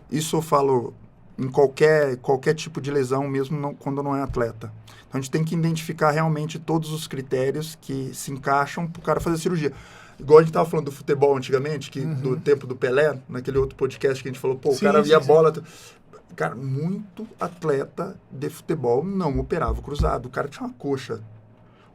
Isso eu falo em qualquer tipo de lesão, mesmo quando não é atleta. Então, a gente tem que identificar realmente todos os critérios que se encaixam para o cara fazer a cirurgia. Igual a gente estava falando do futebol antigamente, do tempo do Pelé, naquele outro podcast que a gente falou, o cara via a bola... Cara, muito atleta de futebol não operava cruzado. O cara tinha uma coxa.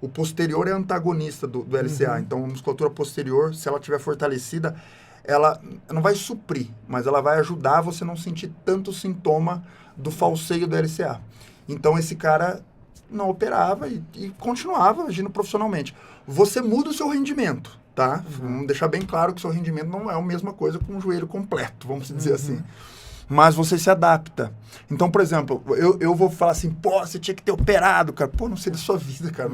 O posterior é antagonista do LCA. Então, a musculatura posterior, se ela estiver fortalecida, ela não vai suprir, mas ela vai ajudar você não sentir tanto sintoma do falseio do LCA. Então, esse cara não operava e continuava agindo profissionalmente. Você muda o seu rendimento, tá? Vamos deixar bem claro que o seu rendimento não é a mesma coisa com o joelho completo, vamos dizer assim. Mas você se adapta. Então, por exemplo, eu vou falar assim, você tinha que ter operado, cara. Não sei da sua vida, cara.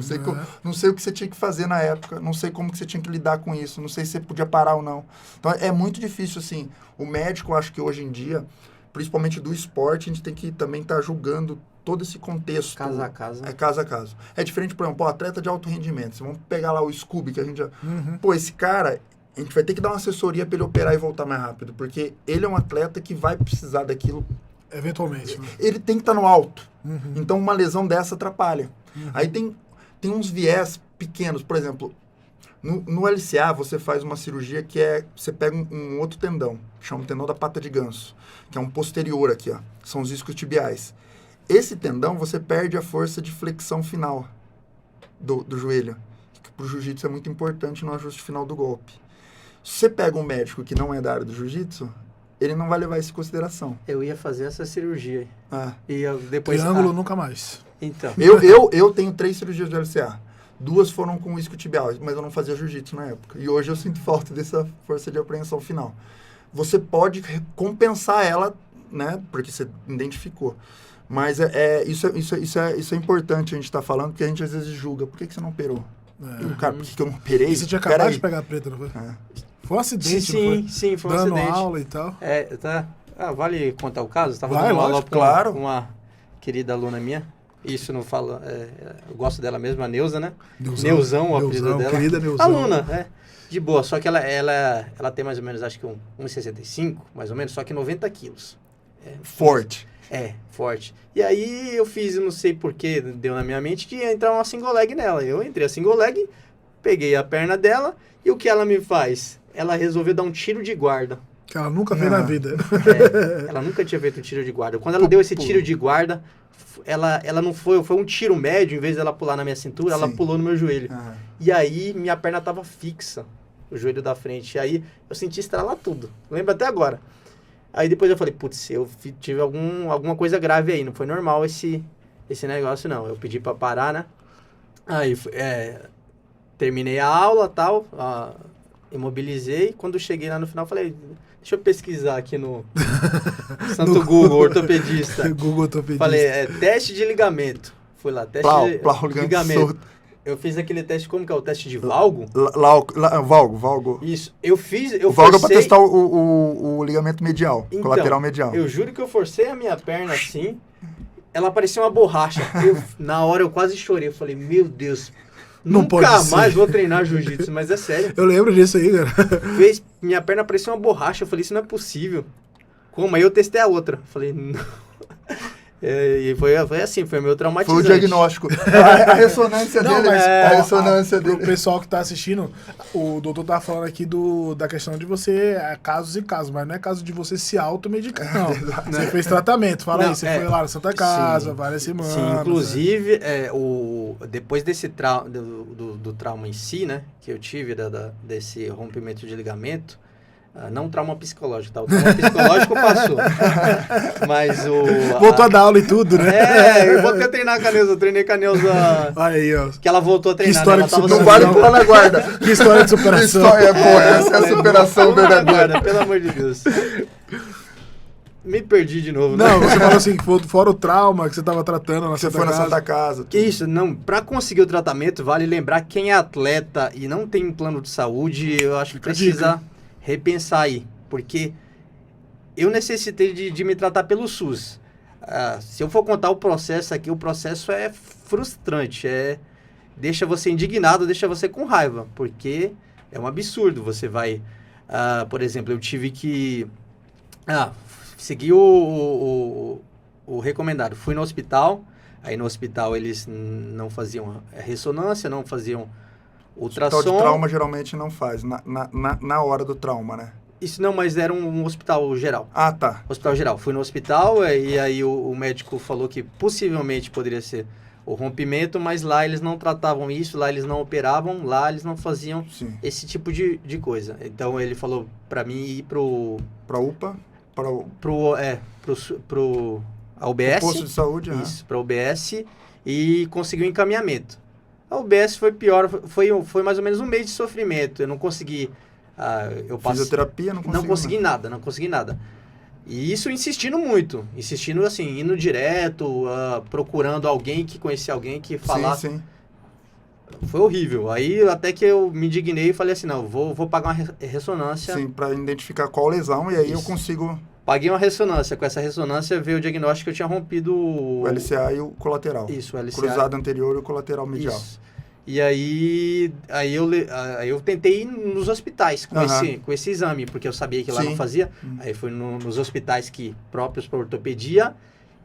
Não sei o que você tinha que fazer na época. Não sei como que você tinha que lidar com isso. Não sei se você podia parar ou não. Então, é muito difícil, assim. O médico, eu acho que hoje em dia, principalmente do esporte, a gente tem que também estar julgando todo esse contexto. Caso a caso. É caso a caso. É diferente, por exemplo, atleta de alto rendimento. Vamos pegar lá o Scooby, que a gente já... esse cara... A gente vai ter que dar uma assessoria para ele operar e voltar mais rápido, porque ele é um atleta que vai precisar daquilo. Eventualmente. Né? Ele tem que estar no alto. Então, uma lesão dessa atrapalha. Aí tem uns viés pequenos. Por exemplo, no LCA, você faz uma cirurgia que você pega um outro tendão, chama o tendão da pata de ganso, que é um posterior aqui, ó. São os isquiotibiais. Esse tendão, você perde a força de flexão final do joelho, que para o jiu-jitsu é muito importante no ajuste final do golpe. Se você pega um médico que não é da área do jiu-jitsu, ele não vai levar isso em consideração. Eu ia fazer essa cirurgia. E depois... Triângulo nunca mais. Então. Eu tenho 3 cirurgias de LCA. 2 foram com isquiotibial, mas eu não fazia jiu-jitsu na época. E hoje eu sinto falta dessa força de apreensão final. Você pode compensar ela, né? Porque você identificou. Mas isso é importante a gente estar falando, porque a gente às vezes julga. Por que você não operou? Cara, por que eu não operei? E você tinha acabado de pegar a preta, não foi? Foi um acidente, não foi? Sim, foi um acidente. Dando acidente. aula e tal. Tá. Vale contar o caso? Estava dando aula claro. com uma querida aluna minha. Isso não fala... eu gosto dela mesmo, a Neuza, né? Neuzão, o apelido dela. Querida Neuzão. Aluna, de boa. Só que ela tem mais ou menos, acho que 1,65, mais ou menos, só que 90 quilos. Forte. Forte. E aí eu fiz, não sei porquê, deu na minha mente que ia entrar uma single leg nela. Eu entrei a single leg, peguei a perna dela e o que ela me faz? Ela resolveu dar um tiro de guarda. Que ela nunca fez na vida. Ela nunca tinha feito um tiro de guarda. Quando ela deu esse tiro de guarda, ela não foi um tiro médio, em vez dela pular na minha cintura, ela pulou no meu joelho. E aí minha perna tava fixa, o joelho da frente. E aí eu senti estralar tudo. Lembro até agora. Aí depois eu falei, putz, eu tive alguma coisa grave aí, não foi normal esse negócio não. Eu pedi pra parar, né? Aí terminei a aula e tal, imobilizei. Quando cheguei lá no final, falei, deixa eu pesquisar aqui no Santo Google, ortopedista. Google ortopedista. Falei, teste de ligamento. Fui lá, teste de ligamento. Eu fiz aquele teste, como que é? O teste de valgo? Valgo. Isso. Eu valgo forcei... é pra testar o ligamento medial, então, colateral medial. Eu juro que eu forcei a minha perna assim, ela parecia uma borracha. Na hora eu quase chorei. Eu falei, meu Deus, não nunca mais vou treinar jiu-jitsu, mas é sério. Eu lembro disso aí, cara. Minha perna parecia uma borracha. Eu falei, isso não é possível. Como? Aí eu testei a outra. Falei, não. E foi assim, foi meio traumatizante. Foi o diagnóstico. A ressonância dele. A ressonância dele. Pro pessoal que tá assistindo, o doutor tava falando aqui da questão de você, casos e casos, mas não é caso de você se automedicar, não. Você fez tratamento, fala aí, você foi lá na Santa Casa, várias semanas. Sim, inclusive, depois desse do trauma em si, né, que eu tive, desse rompimento de ligamento, não trauma psicológico, tá? O trauma psicológico passou. Mas voltou a dar aula e tudo, né? Eu voltei a treinar com a Neuza. Eu treinei com a Neuza. Olha aí, ó. Que ela voltou a treinar. Que história né? Ela de não vale pular na guarda. Que história de superação. História boa, essa é a superação verdadeira. Pelo amor de Deus. Me perdi de novo. Não, você falou assim, fora o trauma que você estava tratando na Santa Casa. Você foi na Santa Casa. Que isso, não. Pra conseguir o tratamento, vale lembrar quem é atleta e não tem um plano de saúde, eu acho que precisa repensar aí, porque eu necessitei de me tratar pelo SUS. Se eu for contar o processo aqui, o processo é frustrante, deixa você indignado, deixa você com raiva, porque é um absurdo. Você vai, por exemplo, eu tive que seguir o recomendado. Fui no hospital, aí no hospital eles não faziam ressonância, não faziam ultrassom. Hospital de trauma geralmente não faz, na hora do trauma, né? Isso não, mas era um hospital geral. Ah, tá. Hospital geral. Fui no hospital e aí o médico falou que possivelmente poderia ser o rompimento, mas lá eles não tratavam isso, lá eles não operavam, lá eles não faziam esse tipo de coisa. Então ele falou pra mim ir pra UPA? Pro UBS. Posto de saúde, isso, pra UBS e conseguiu encaminhamento. A UBS foi pior, foi mais ou menos um mês de sofrimento. Eu não consegui... Fisioterapia, não consegui nada. E isso insistindo muito. Insistindo assim, indo direto, procurando alguém que conhecia alguém que falasse. Sim. Foi horrível. Aí até que eu me indignei e falei assim, não, vou pagar uma ressonância. Sim, para identificar qual lesão e aí eu consigo... Paguei uma ressonância. Com essa ressonância veio o diagnóstico que eu tinha rompido... O LCA e o colateral. Isso, o LCA. Cruzado anterior e o colateral medial. Isso. E aí eu tentei ir nos hospitais com esse exame, porque eu sabia que lá não fazia. Aí fui nos hospitais próprios para ortopedia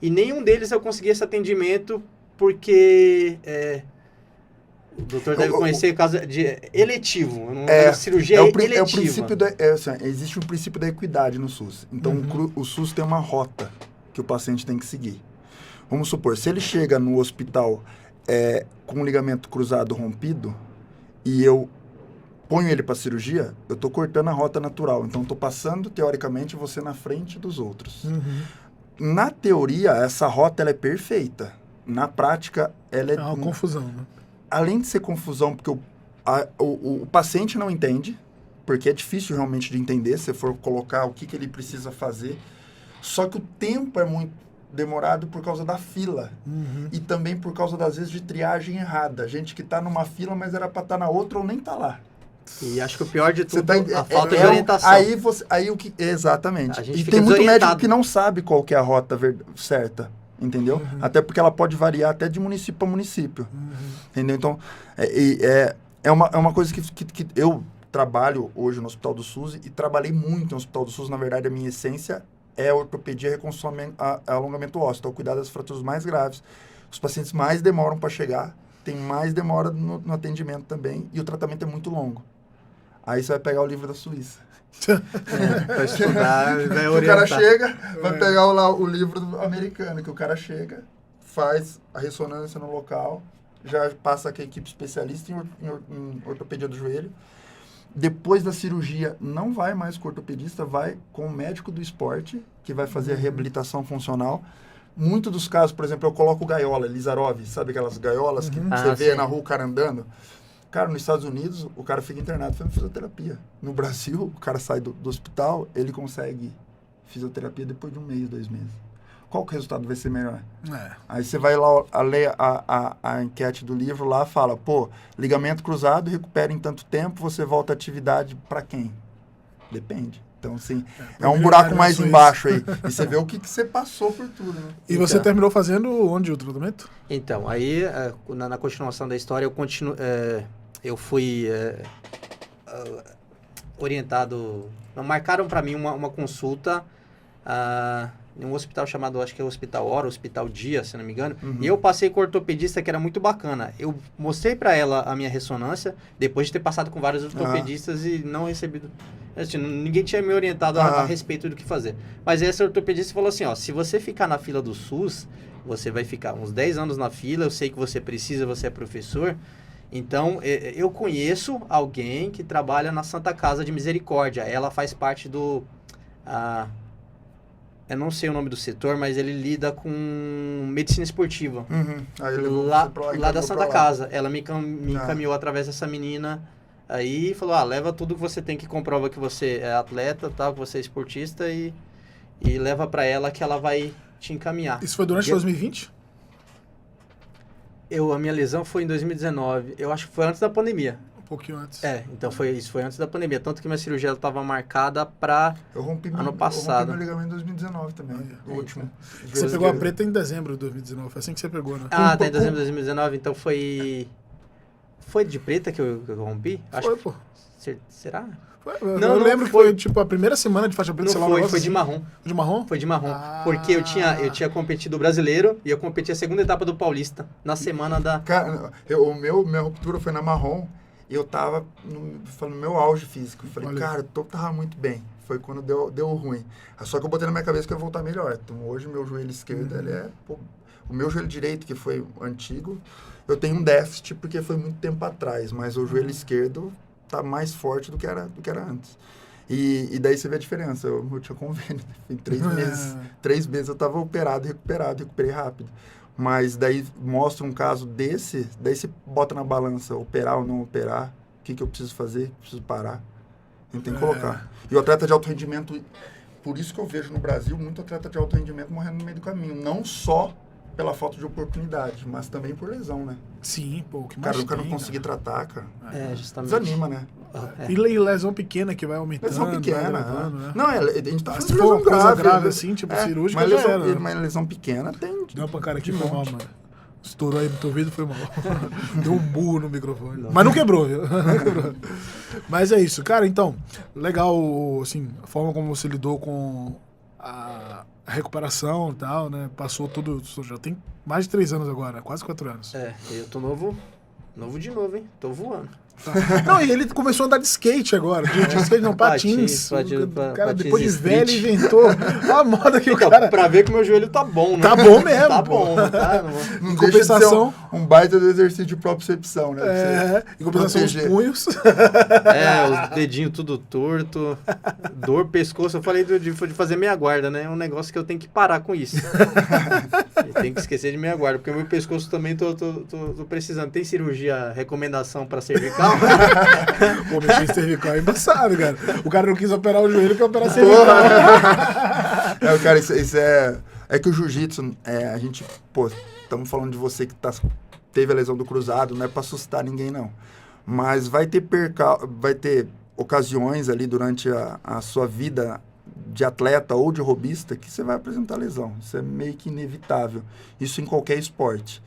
e nenhum deles eu consegui esse atendimento porque... o doutor deve conhecer o caso de eletivo, cirurgia eletiva. O princípio existe um princípio da equidade no SUS. Então, o SUS tem uma rota que o paciente tem que seguir. Vamos supor, se ele chega no hospital com um ligamento cruzado rompido e eu ponho ele para cirurgia, eu estou cortando a rota natural. Então, estou passando, teoricamente, você na frente dos outros. Na teoria, essa rota ela é perfeita. Na prática, ela é... É uma confusão, né? Além de ser confusão, porque o paciente não entende, porque é difícil realmente de entender, se for colocar o que ele precisa fazer. Só que o tempo é muito demorado por causa da fila. E também por causa, das vezes, de triagem errada. Gente que está numa fila, mas era para estar na outra ou nem está lá. E acho que o pior de tudo é a falta de orientação. Exatamente. A gente e fica tem muito desorientado. médico que não sabe qual que é a rota certa. Entendeu? Até porque ela pode variar até de município para município. Entendeu? Então, é uma coisa que eu trabalho hoje no Hospital do SUS e trabalhei muito no Hospital do SUS. Na verdade, a minha essência é a ortopedia, reconstrução, alongamento ósseo. Então, cuidar das fraturas mais graves. Os pacientes mais demoram para chegar, tem mais demora no atendimento também e o tratamento é muito longo. Aí você vai pegar o livro da Suíça. Vai estudar, vai orientar. O cara chega, vai pegar o livro americano, que o cara chega, faz a ressonância no local, já passa com a equipe especialista em ortopedia do joelho. Depois da cirurgia, não vai mais com o ortopedista, vai com o médico do esporte, que vai fazer a reabilitação funcional. Muitos dos casos, por exemplo, eu coloco gaiola, Lizarov, sabe aquelas gaiolas que você vê na rua o cara andando? Cara, nos Estados Unidos, o cara fica internado fazendo fisioterapia. No Brasil, o cara sai do hospital, ele consegue fisioterapia depois de 1 mês, 2 meses. Qual que o resultado vai ser melhor? Aí você vai lá, ler a enquete do livro lá, fala, ligamento cruzado, recupera em tanto tempo, você volta à atividade para quem? Depende. Então, assim, é um buraco mais embaixo aí. E você vê o que você passou por tudo, né? E você terminou fazendo onde o tratamento? Então, aí, na continuação da história, eu fui orientado... Marcaram para mim uma consulta em um hospital chamado, acho que é o Hospital Hora, Hospital Dia, se não me engano. E eu passei com o ortopedista, que era muito bacana. Eu mostrei para ela a minha ressonância, depois de ter passado com vários ortopedistas e não recebido... Assim, ninguém tinha me orientado a respeito do que fazer. Mas essa ortopedista falou assim, ó, se você ficar na fila do SUS, você vai ficar uns 10 anos na fila, eu sei que você precisa, você é professor... Então, eu conheço alguém que trabalha na Santa Casa de Misericórdia. Ela faz parte do... eu não sei o nome do setor, mas ele lida com medicina esportiva. Aí lá da Santa Casa. Ela me encaminhou através dessa menina. Aí falou, leva tudo que você tem que comprova que você é atleta, tal, que você é esportista e leva pra ela que ela vai te encaminhar. Isso foi durante 2020? A minha lesão foi em 2019. Eu acho que foi antes da pandemia. Um pouquinho antes. Então isso foi antes da pandemia. Tanto que minha cirurgia estava marcada para ano passado. Eu rompi meu ligamento em 2019 também. O último. Você pegou a preta em dezembro de 2019. Foi assim que você pegou, né? Tá em dezembro de 2019. Então foi... Foi de preta que eu rompi? Foi, pô. Será? Eu lembro que foi tipo a primeira semana de faixa preta. Não foi de marrom. De marrom? Foi de marrom. Porque eu tinha competido o brasileiro e eu competi a segunda etapa do Paulista na semana da... Cara, minha ruptura foi na marrom e eu tava no meu auge físico. Eu falei, cara, tava muito bem. Foi quando deu ruim. Só que eu botei na minha cabeça que eu ia voltar melhor. Então hoje meu joelho esquerdo, ele é... o meu joelho direito, que foi antigo, eu tenho um déficit porque foi muito tempo atrás. Mas o joelho esquerdo... tá mais forte do que era antes. E daí você vê a diferença. Eu tinha convênio. Em 3 meses. 3 meses eu tava recuperei rápido. Mas daí mostra um caso desse, daí você bota na balança, operar ou não operar, o que eu preciso fazer, preciso parar. A gente tem que colocar. E o atleta de alto rendimento, por isso que eu vejo no Brasil muito atleta de alto rendimento morrendo no meio do caminho. Não só pela falta de oportunidade, mas também por lesão, né? Sim, pô, que mais o cara não conseguir tratar, cara. Justamente. Desanima, né? E lesão pequena que vai aumentando. Lesão pequena, levando, né? Não, a gente tá falando de lesão grave, assim, tipo cirúrgica, mas já era. Mas lesão pequena tem... Deu uma cara aqui, foi mal, mano. Estourou aí no teu ouvido, foi mal. Deu um burro no microfone. Não. Mas não quebrou, viu? Não quebrou. Mas é isso. Cara, então, legal, assim, a forma como você lidou com a recuperação e tal, né? Passou tudo, já tem mais de 3 anos agora, quase 4 anos. Eu tô novo de novo, hein? Tô voando. Tá. Não, e ele começou a andar de skate agora. De skate não, patins. Cara, depois de velho, inventou a moda que então, o cara... Pra ver que o meu joelho tá bom, né? Tá bom mesmo. Tá bom, tá? Não em compensação... um baita do exercício de propriocepção, né? Em compensação, os punhos. Os dedinhos tudo torto. Dor, pescoço. Eu falei de fazer meia guarda, né? É um negócio que eu tenho que parar com isso. Eu tenho que esquecer de meia guarda, porque o meu pescoço também tô precisando. Tem cirurgia, recomendação pra cervical? Pô, mexer em cervical é embaçado, cara. O cara não quis operar o joelho, quer operar cervical. Cara, isso é... É que o jiu-jitsu, a gente... Pô, estamos falando de você que teve a lesão do cruzado, não é pra assustar ninguém, não. Mas vai ter ocasiões ali durante a sua vida de atleta ou de robista que você vai apresentar lesão. Isso é meio que inevitável. Isso em qualquer esporte.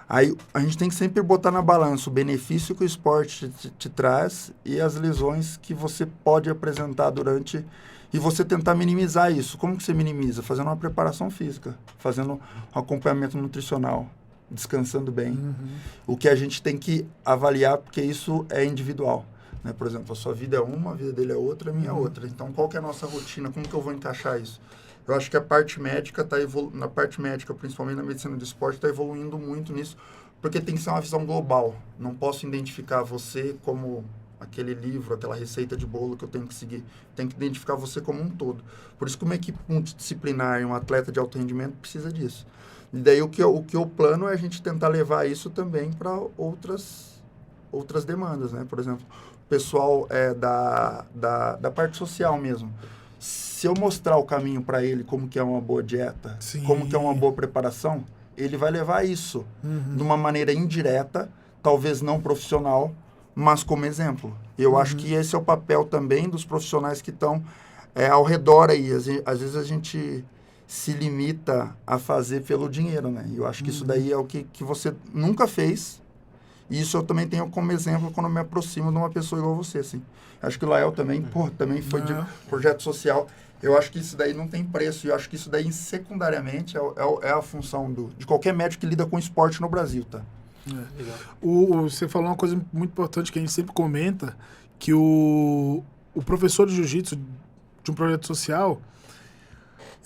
Aí a gente tem que sempre botar na balança o benefício que o esporte te traz e as lesões que você pode apresentar durante... E você tentar minimizar isso. Como que você minimiza? Fazendo uma preparação física, fazendo um acompanhamento nutricional, descansando bem. O que a gente tem que avaliar, porque isso é individual. Né? Por exemplo, a sua vida é uma, a vida dele é outra, a minha é outra. Então, qual que é a nossa rotina? Como que eu vou encaixar isso? Eu acho que a parte médica na parte médica, principalmente na medicina do esporte, está evoluindo muito nisso, porque tem que ser uma visão global. Não posso identificar você como aquele livro, aquela receita de bolo que eu tenho que seguir. Tem que identificar você como um todo. Por isso que uma equipe multidisciplinar e um atleta de alto rendimento precisa disso. E daí o que eu plano é a gente tentar levar isso também para outras demandas, né? Por exemplo, o pessoal da parte social mesmo. Se eu mostrar o caminho para ele, como que é uma boa dieta, como que é uma boa preparação, ele vai levar isso de uma maneira indireta, talvez não profissional, mas como exemplo. Eu acho que esse é o papel também dos profissionais que estão ao redor aí. Às vezes a gente se limita a fazer pelo dinheiro, né? E eu acho que isso daí é o que você nunca fez. E isso eu também tenho como exemplo quando eu me aproximo de uma pessoa igual você, assim. Acho que o Lael também, também foi de projeto social. Eu acho que isso daí não tem preço. E eu acho que isso daí, secundariamente, é a função de qualquer médico que lida com esporte no Brasil, tá? Você falou uma coisa muito importante que a gente sempre comenta, que o professor de jiu-jitsu de um projeto social,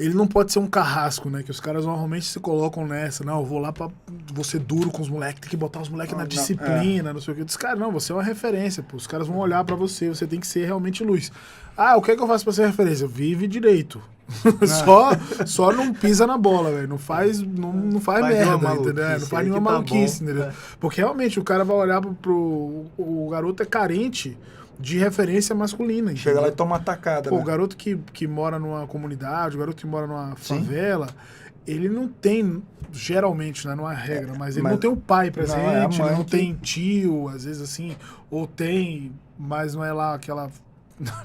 ele não pode ser um carrasco, né? Que os caras normalmente se colocam nessa. Não, eu vou lá pra você duro com os moleques, tem que botar os moleques na disciplina, não sei o que. Eu disse, cara, não, você é uma referência, pô. Os caras vão olhar pra você, você tem que ser realmente luz. Ah, o que é que eu faço pra ser referência? Vive direito. Só não pisa na bola, velho. Não faz merda, entendeu? Não faz nenhuma maluquice, entendeu? Porque realmente o cara vai olhar o garoto é carente de referência masculina. Entendeu? Chega lá e toma uma tacada, Pô, né? o garoto que mora numa comunidade, o garoto que mora numa favela, ele não tem, geralmente, né, não é regra, mas ele não tem um pai presente, não tem tio, às vezes assim, ou tem, mas não é lá aquela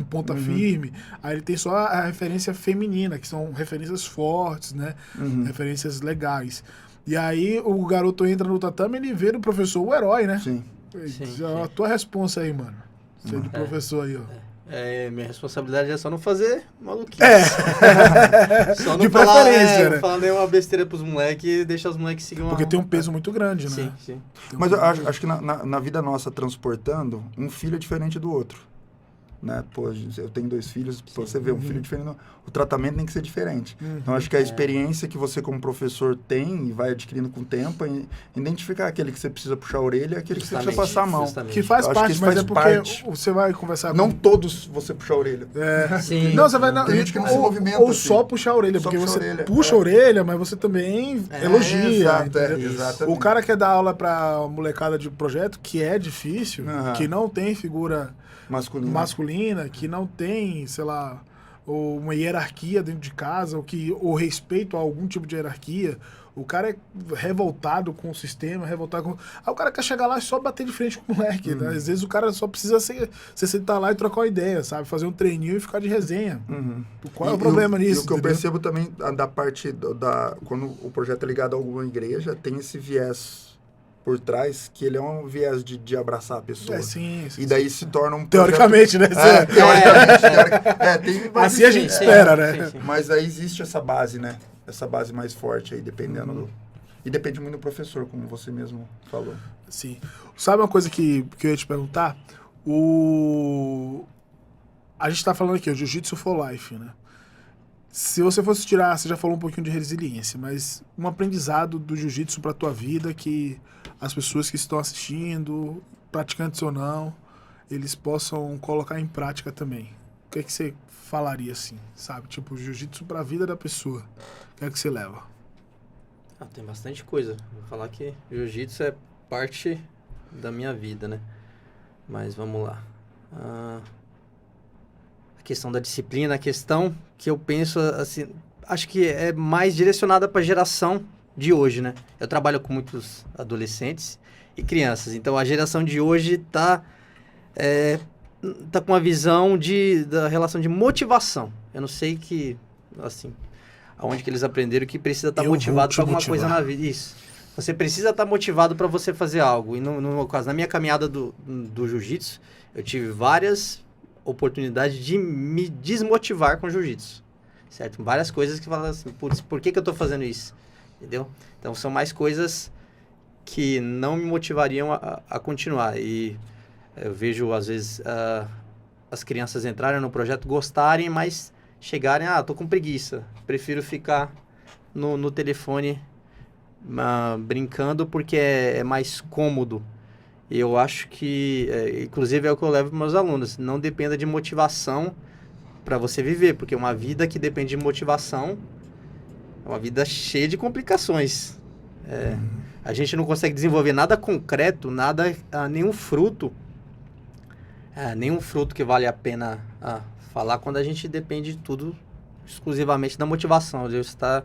ponta firme. Aí ele tem só a referência feminina, que são referências fortes, né? Referências legais. E aí o garoto entra no tatame e ele vê no professor o herói, né? Sim. A tua responsa aí, mano. Você de professor aí, ó. Minha responsabilidade é só não fazer maluquice. Só não de preferência, né? Falar nenhuma besteira pros moleques e deixar os moleques seguir uma... Porque tem um peso muito grande, né? Sim. Mas eu acho que na vida nossa, transportando, um filho é diferente do outro. Né? Pô, eu tenho 2 filhos, pra você ver, um filho diferente, o tratamento tem que ser diferente. Então, acho que a experiência que você como professor tem e vai adquirindo com o tempo, identificar aquele que você precisa puxar a orelha e aquele que você precisa passar a mão. Que faz parte, mas é porque você vai conversar não todos você puxar a orelha. Sim. Não, você vai... Tem gente que não se movimenta ou assim. só puxar a orelha, porque você puxa a orelha, mas você também elogia. Exatamente. O cara quer dar aula pra molecada de projeto, que é difícil, que não tem figura... masculina, que não tem, sei lá, uma hierarquia dentro de casa, ou respeito a algum tipo de hierarquia. O cara é revoltado com o sistema, revoltado com... Aí o cara quer chegar lá e só bater de frente com o moleque. Né? Às vezes o cara só precisa você sentar lá e trocar uma ideia, sabe? Fazer um treininho e ficar de resenha. Qual é o problema nisso? E o que eu percebo também da parte quando o projeto é ligado a alguma igreja, tem esse viés por trás, que ele é um viés de abraçar a pessoa. E daí se torna um teoricamente, projeto... né? Tem assim a gente espera, né? Sim. Mas aí existe essa base, né? Essa base mais forte aí, dependendo do... E depende muito do professor, como você mesmo falou. Sim. Sabe uma coisa que eu ia te perguntar? A gente tá falando aqui, o Jiu-Jitsu for Life, né? Se você fosse tirar, você já falou um pouquinho de resiliência, mas um aprendizado do Jiu-Jitsu pra tua vida que as pessoas que estão assistindo, praticantes ou não, eles possam colocar em prática também. O que é que você falaria assim, sabe? Tipo, Jiu-Jitsu pra vida da pessoa. O que é que você leva? Tem bastante coisa. Vou falar que Jiu-Jitsu é parte da minha vida, né? Mas vamos lá. A questão da disciplina, a questão que eu penso, assim, acho que é mais direcionada para a geração de hoje, né? Eu trabalho com muitos adolescentes e crianças, então a geração de hoje tá com uma visão da relação de motivação. Eu não sei aonde que eles aprenderam que precisa estar motivado para alguma coisa na vida. Isso. Você precisa estar motivado para você fazer algo. E no meu caso, na minha caminhada do jiu-jitsu, eu tive várias oportunidades de me desmotivar com o jiu-jitsu. Certo? Várias coisas que falam assim, putz, por que eu tô fazendo isso? Entendeu? Então, são mais coisas que não me motivariam a continuar. E eu vejo, às vezes, as crianças entrarem no projeto, gostarem, mas chegarem, tô com preguiça. Prefiro ficar no telefone brincando porque é mais cômodo. E eu acho que, inclusive, é o que eu levo para meus alunos. Não dependa de motivação para você viver, porque uma vida que depende de motivação é uma vida cheia de complicações. A gente não consegue desenvolver nada concreto, nenhum fruto que vale a pena falar quando a gente depende de tudo exclusivamente da motivação. De você estar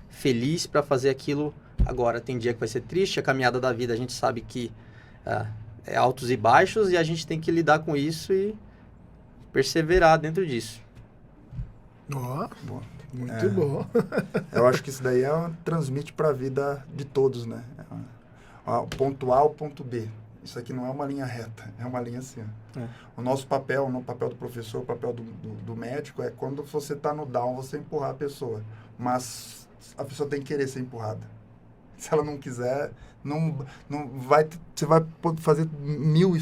feliz para fazer aquilo agora. Tem dia que vai ser triste, a caminhada da vida a gente sabe que é altos e baixos e a gente tem que lidar com isso e perseverar dentro disso. Muito bom. Eu acho que isso daí transmite para a vida de todos, né? O ponto A, o ponto B. isso aqui não é uma linha reta, é uma linha assim. O nosso papel, o papel do professor, o papel do médico é quando você está no down, você empurrar a pessoa. Mas a pessoa tem que querer ser empurrada. Se ela não quiser, não vai, você vai fazer mil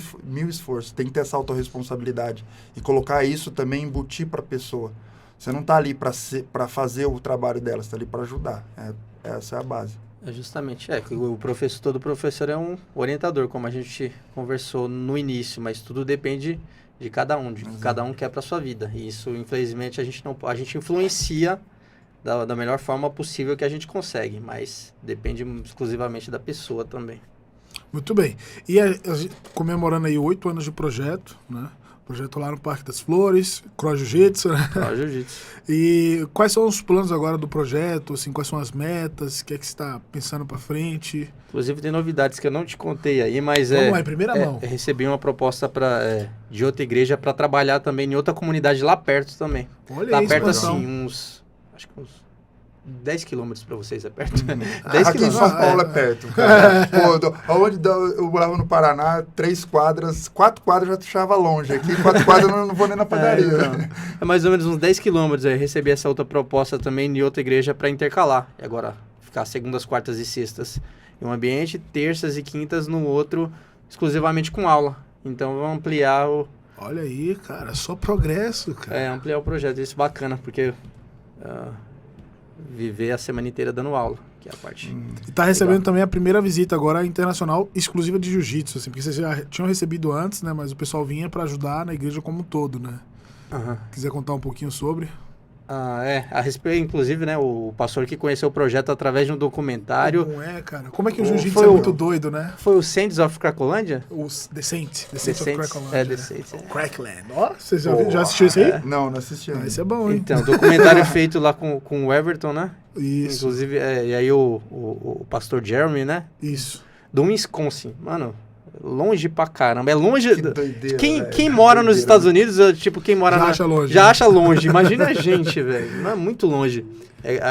esforços. Tem que ter essa autorresponsabilidade. E colocar isso também, embutir para a pessoa. Você não está ali para fazer o trabalho dela, você está ali para ajudar. Essa é a base. Justamente. Todo professor é um orientador, como a gente conversou no início, mas tudo depende de cada um, de que cada um quer para sua vida. E isso, infelizmente, a gente influencia da melhor forma possível que a gente consegue, mas depende exclusivamente da pessoa também. Muito bem. E comemorando aí 8 anos de projeto, né? Projeto lá no Parque das Flores, Cross Jiu-Jitsu, né? Cross Jiu-Jitsu. E quais são os planos agora do projeto? Assim, quais são as metas? O que é que você está pensando para frente? Inclusive tem novidades que eu não te contei aí, mas Vamos lá, em primeira mão. Recebi uma proposta de outra igreja para trabalhar também em outra comunidade lá perto também. Olha lá isso, perto expansão. assim, acho que uns 10 quilômetros para vocês é perto. 10 aqui em São Paulo é perto. Cara. Eu morava no Paraná, 4 quadras já deixava longe. Aqui 4 quadras eu não vou nem na padaria. É mais ou menos uns 10 quilômetros. Eu recebi essa outra proposta também em outra igreja para intercalar. E agora ficar segundas, quartas e sextas em um ambiente, terças e quintas no outro, exclusivamente com aula. Então vamos ampliar o... Olha aí, cara, só progresso, cara. Ampliar o projeto. Isso é bacana, porque... viver a semana inteira dando aula, que é a parte... E tá recebendo também a primeira visita agora internacional exclusiva de jiu-jitsu, assim, porque vocês já tinham recebido antes, né, mas o pessoal vinha para ajudar na igreja como um todo, né? Quiser contar um pouquinho sobre? A respeito, inclusive, né, o pastor que conheceu o projeto através de um documentário... Não é, cara? Como é que o jiu-jitsu é muito doido, né? Foi o Saints of Cracolândia? Os The Saints of The Cracolândia. Saints. Crackland. Ó, você já assistiu isso aí? Não assisti. Esse é bom, hein? Então, documentário feito lá com o Everton, né? Isso. Inclusive, e aí o pastor Jeremy, né? Isso. Do Wisconsin. Mano, longe pra caramba. É longe... Que doideira, quem mora nos Estados Unidos, tipo, quem mora... Já acha longe. Imagina a gente, velho. Não é muito longe.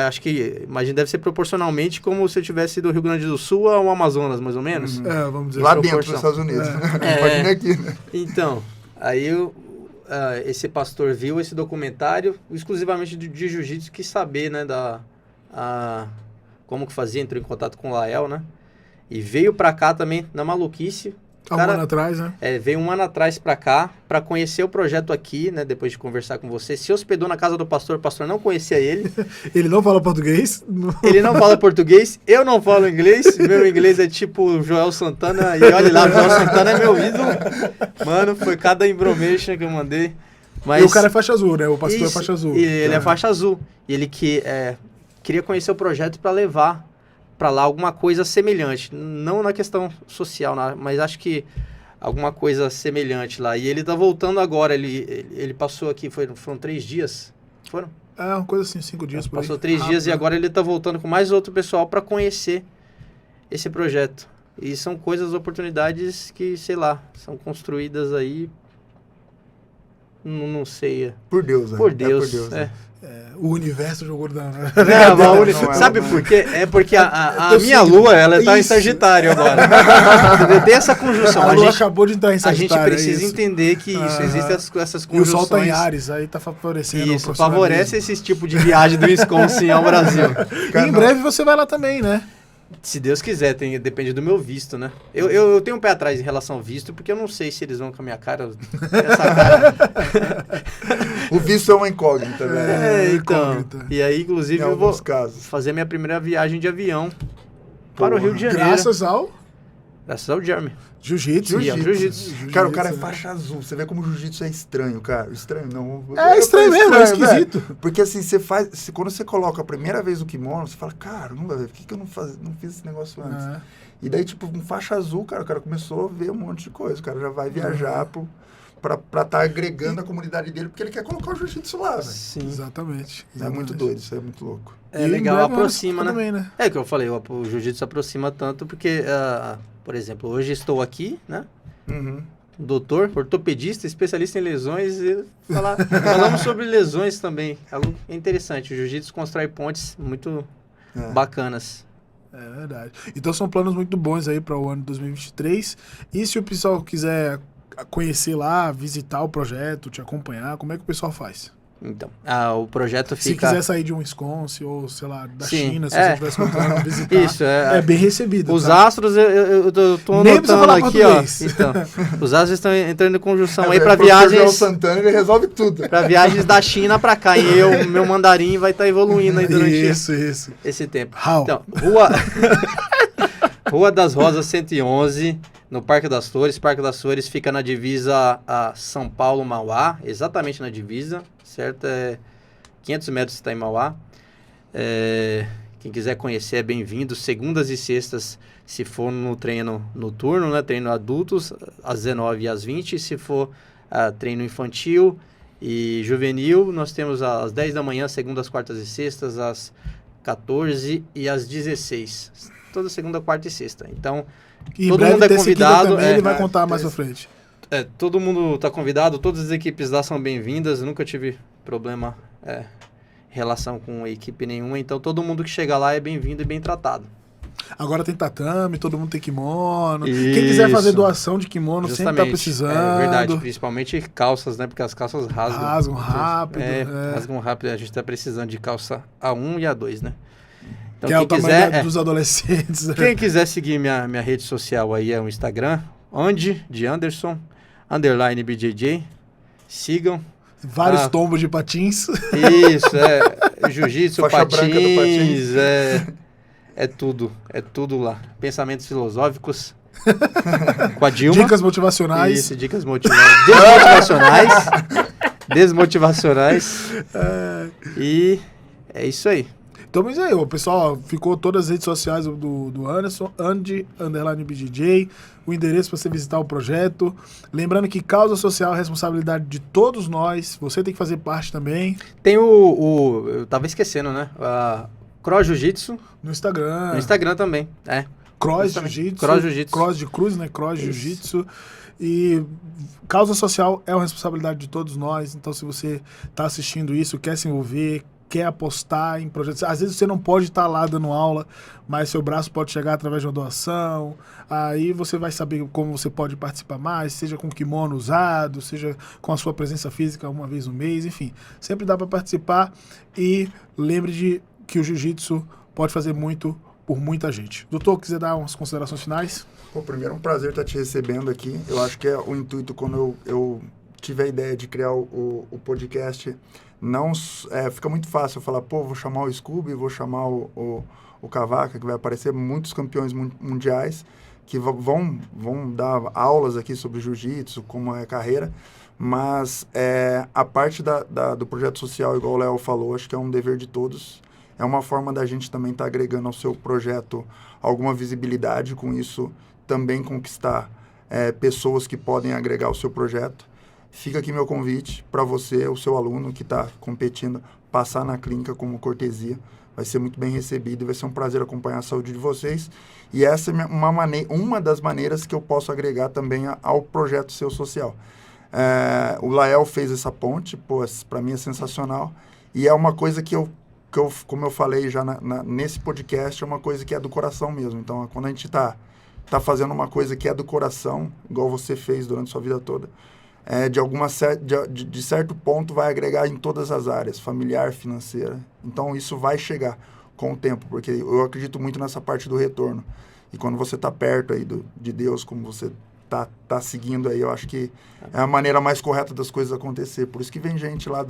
Acho que, imagina, deve ser proporcionalmente como se eu tivesse do Rio Grande do Sul ao Amazonas, mais ou menos. Vamos dizer lá dentro dos Estados Unidos. Imagina aqui, né? Então, aí esse pastor viu esse documentário exclusivamente de jiu-jitsu, quis saber, né, como que fazia, entrou em contato com o Lael, né? E veio pra cá também, na maluquice. Um ano atrás, né? Veio um ano atrás pra cá, pra conhecer o projeto aqui, né? Depois de conversar com você. Se hospedou na casa do pastor, o pastor não conhecia ele. Ele não fala português? Ele não fala português, eu não falo inglês. Meu inglês é tipo o Joel Santana. E olha lá, o Joel Santana é meu ídolo. Mano, foi cada information que eu mandei. Mas, e o cara é faixa azul, né? O pastor é faixa azul. Ele é faixa azul. E ele queria conhecer o projeto pra levar para lá alguma coisa semelhante, não na questão social, mas acho que alguma coisa semelhante lá. E ele tá voltando agora, ele passou aqui, foram 3 dias, foram? Uma coisa assim, 5 dias por aí. Passou 3 dias e agora ele tá voltando com mais outro pessoal para conhecer esse projeto. E são oportunidades que, sei lá, são construídas aí, não sei. Por Deus, né? Por Deus, o universo jogou não. Sabe por quê? É porque a minha lua, ela tá em Sagitário agora. Tem essa conjunção. A lua acabou de entrar em Sagitário. A gente precisa entender que isso, existem essas conjunções. E o sol tá em Ares, aí tá favorecendo. Isso, favorece esse tipo de viagem do Wisconsin ao Brasil. E em breve você vai lá também, né? Se Deus quiser, depende do meu visto, né? Eu tenho um pé atrás em relação ao visto, porque eu não sei se eles vão com a minha cara. Essa cara. O visto é uma incógnita, né? Então. E aí, inclusive, eu vou fazer minha primeira viagem de avião para o Rio de Janeiro. Graças ao Jeremy. Jiu-jitsu. Cara, o cara é faixa azul. Você vê como o jiu-jitsu é estranho, cara. Estranho, não. É estranho mesmo, é esquisito. Velho. Porque assim, quando você coloca a primeira vez o kimono, você fala, caramba, velho, por que eu não fiz esse negócio antes? E daí, tipo, um faixa azul, cara, o cara começou a ver um monte de coisa. O cara já vai viajar pra estar agregando a comunidade dele, porque ele quer colocar o jiu-jitsu lá, velho. Sim, exatamente. É muito doido, isso é muito louco. É legal, aproxima, né? Também, né? É que eu falei, o jiu-jitsu aproxima tanto porque, por exemplo, hoje estou aqui, né? Doutor, ortopedista, especialista em lesões e falamos sobre lesões também. Algo interessante, o jiu-jitsu constrói pontes muito bacanas. É verdade. Então são planos muito bons aí para o ano de 2023. E se o pessoal quiser conhecer lá, visitar o projeto, te acompanhar, como é que o pessoal faz? Então, o projeto fica... Se quiser sair de um Wisconsin ou, sei lá, da Sim, China, se você estivesse comprando visitar, isso, é bem recebido. Os tá? astros, eu tô Nem anotando aqui, português. ó. Então, os astros estão entrando em conjunção aí para viagens... O Santana, ele resolve tudo. Para viagens da China para cá. E meu mandarim vai estar evoluindo aí durante esse tempo. How? Então, Rua das Rosas 111, no Parque das Flores. Parque das Flores fica na divisa a São Paulo-Mauá, exatamente na divisa, certo? 500 metros está em Mauá. Quem quiser conhecer é bem-vindo. Segundas e sextas, se for no treino noturno, né? Treino adultos, às 19 e às 20. Se for treino infantil e juvenil, nós temos às 10 da manhã, segundas, quartas e sextas, às 14 e às 16. Toda segunda, quarta e sexta. Então, e todo mundo é convidado. Também, ele vai contar mais pra frente. Todo mundo está convidado, todas as equipes lá são bem-vindas. Eu nunca tive problema em relação com equipe nenhuma. Então, todo mundo que chega lá é bem-vindo e bem tratado. Agora tem tatame, todo mundo tem kimono. Isso. Quem quiser fazer doação de kimono sempre tá precisando. É verdade, principalmente calças, né? Porque as calças rasgam. Rasgam rápido. Rasgam rápido. A gente tá precisando de calça A1 e A2, né? Então, que é o tamanho dos adolescentes. Quem quiser seguir minha rede social aí é o Instagram, de Anderson, _ BJJ. Sigam. Vários tombos de patins. Isso, jiu-jitsu, patins, é tudo lá. Pensamentos filosóficos com a Dilma. Dicas motivacionais. Isso, dicas motivacionais. Desmotivacionais. E é isso aí. Então, mas aí, o pessoal, ficou todas as redes sociais do Anderson, _ BJJ, o endereço para você visitar o projeto. Lembrando que causa social é responsabilidade de todos nós, você tem que fazer parte também. Tem eu tava esquecendo, né? Cross Jiu-Jitsu. No Instagram. No Instagram também, Cross Jiu-Jitsu. Cross Jiu-Jitsu. Cross de cruz, né? Cross Jiu-Jitsu. E causa social é uma responsabilidade de todos nós. Então, se você está assistindo isso, quer se envolver, quer apostar em projetos, às vezes você não pode estar lá dando aula, mas seu braço pode chegar através de uma doação. Aí você vai saber como você pode participar mais, seja com kimono usado, seja com a sua presença física uma vez no mês, enfim. Sempre dá para participar e lembre que o jiu-jitsu pode fazer muito por muita gente. Doutor, quiser dar umas considerações finais? Primeiro é um prazer estar te recebendo aqui. Eu acho que é o intuito quando eu tive a ideia de criar o podcast. Fica muito fácil eu falar, vou chamar o Scooby, vou chamar o Cavaca, que vai aparecer muitos campeões mundiais que vão dar aulas aqui sobre jiu-jitsu, como é a carreira, mas a parte do projeto social, igual o Léo falou, acho que é um dever de todos. É uma forma da gente também estar agregando ao seu projeto alguma visibilidade, com isso também conquistar pessoas que podem agregar ao seu projeto. Fica aqui meu convite para você, o seu aluno que está competindo, passar na clínica como cortesia. Vai ser muito bem recebido e vai ser um prazer acompanhar a saúde de vocês. E essa é uma das maneiras que eu posso agregar também ao projeto Seu Social. O Lael fez essa ponte, para mim é sensacional. E é uma coisa que como eu falei já nesse podcast, é uma coisa que é do coração mesmo. Então, quando a gente está fazendo uma coisa que é do coração, igual você fez durante sua vida toda, de certo ponto vai agregar em todas as áreas, familiar, financeira. Então isso vai chegar com o tempo, porque eu acredito muito nessa parte do retorno. E quando você está perto aí de Deus, como você tá seguindo aí, eu acho que é a maneira mais correta das coisas acontecer. Por isso que vem gente lá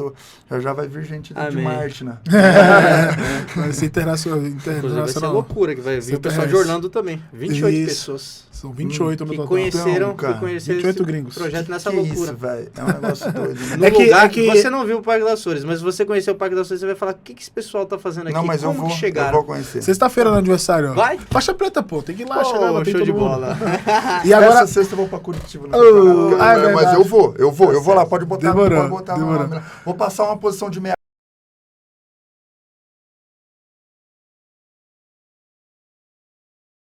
já vai vir gente de Marte, né? Vai ser internacional. Vai ser loucura que vai vir o pessoal de Orlando também. 28 pessoas. São 28 no que total. Conheceram 28 gringos. Projeto nessa loucura. Isso, velho. É um negócio doido. Né? No lugar que você não viu o Parque das Flores, mas se você conhecer o Parque das Flores, você vai falar, o que esse pessoal tá fazendo aqui? Não, mas como eu vou conhecer. Sexta-feira no aniversário, ó. Vai? Faixa preta, tem que ir lá, chegar lá, tem show todo de mundo. bola. E agora... Essa sexta eu vou pra Curitiba. Mas eu vou lá, pode botar. Demorou. Vou passar uma posição de meia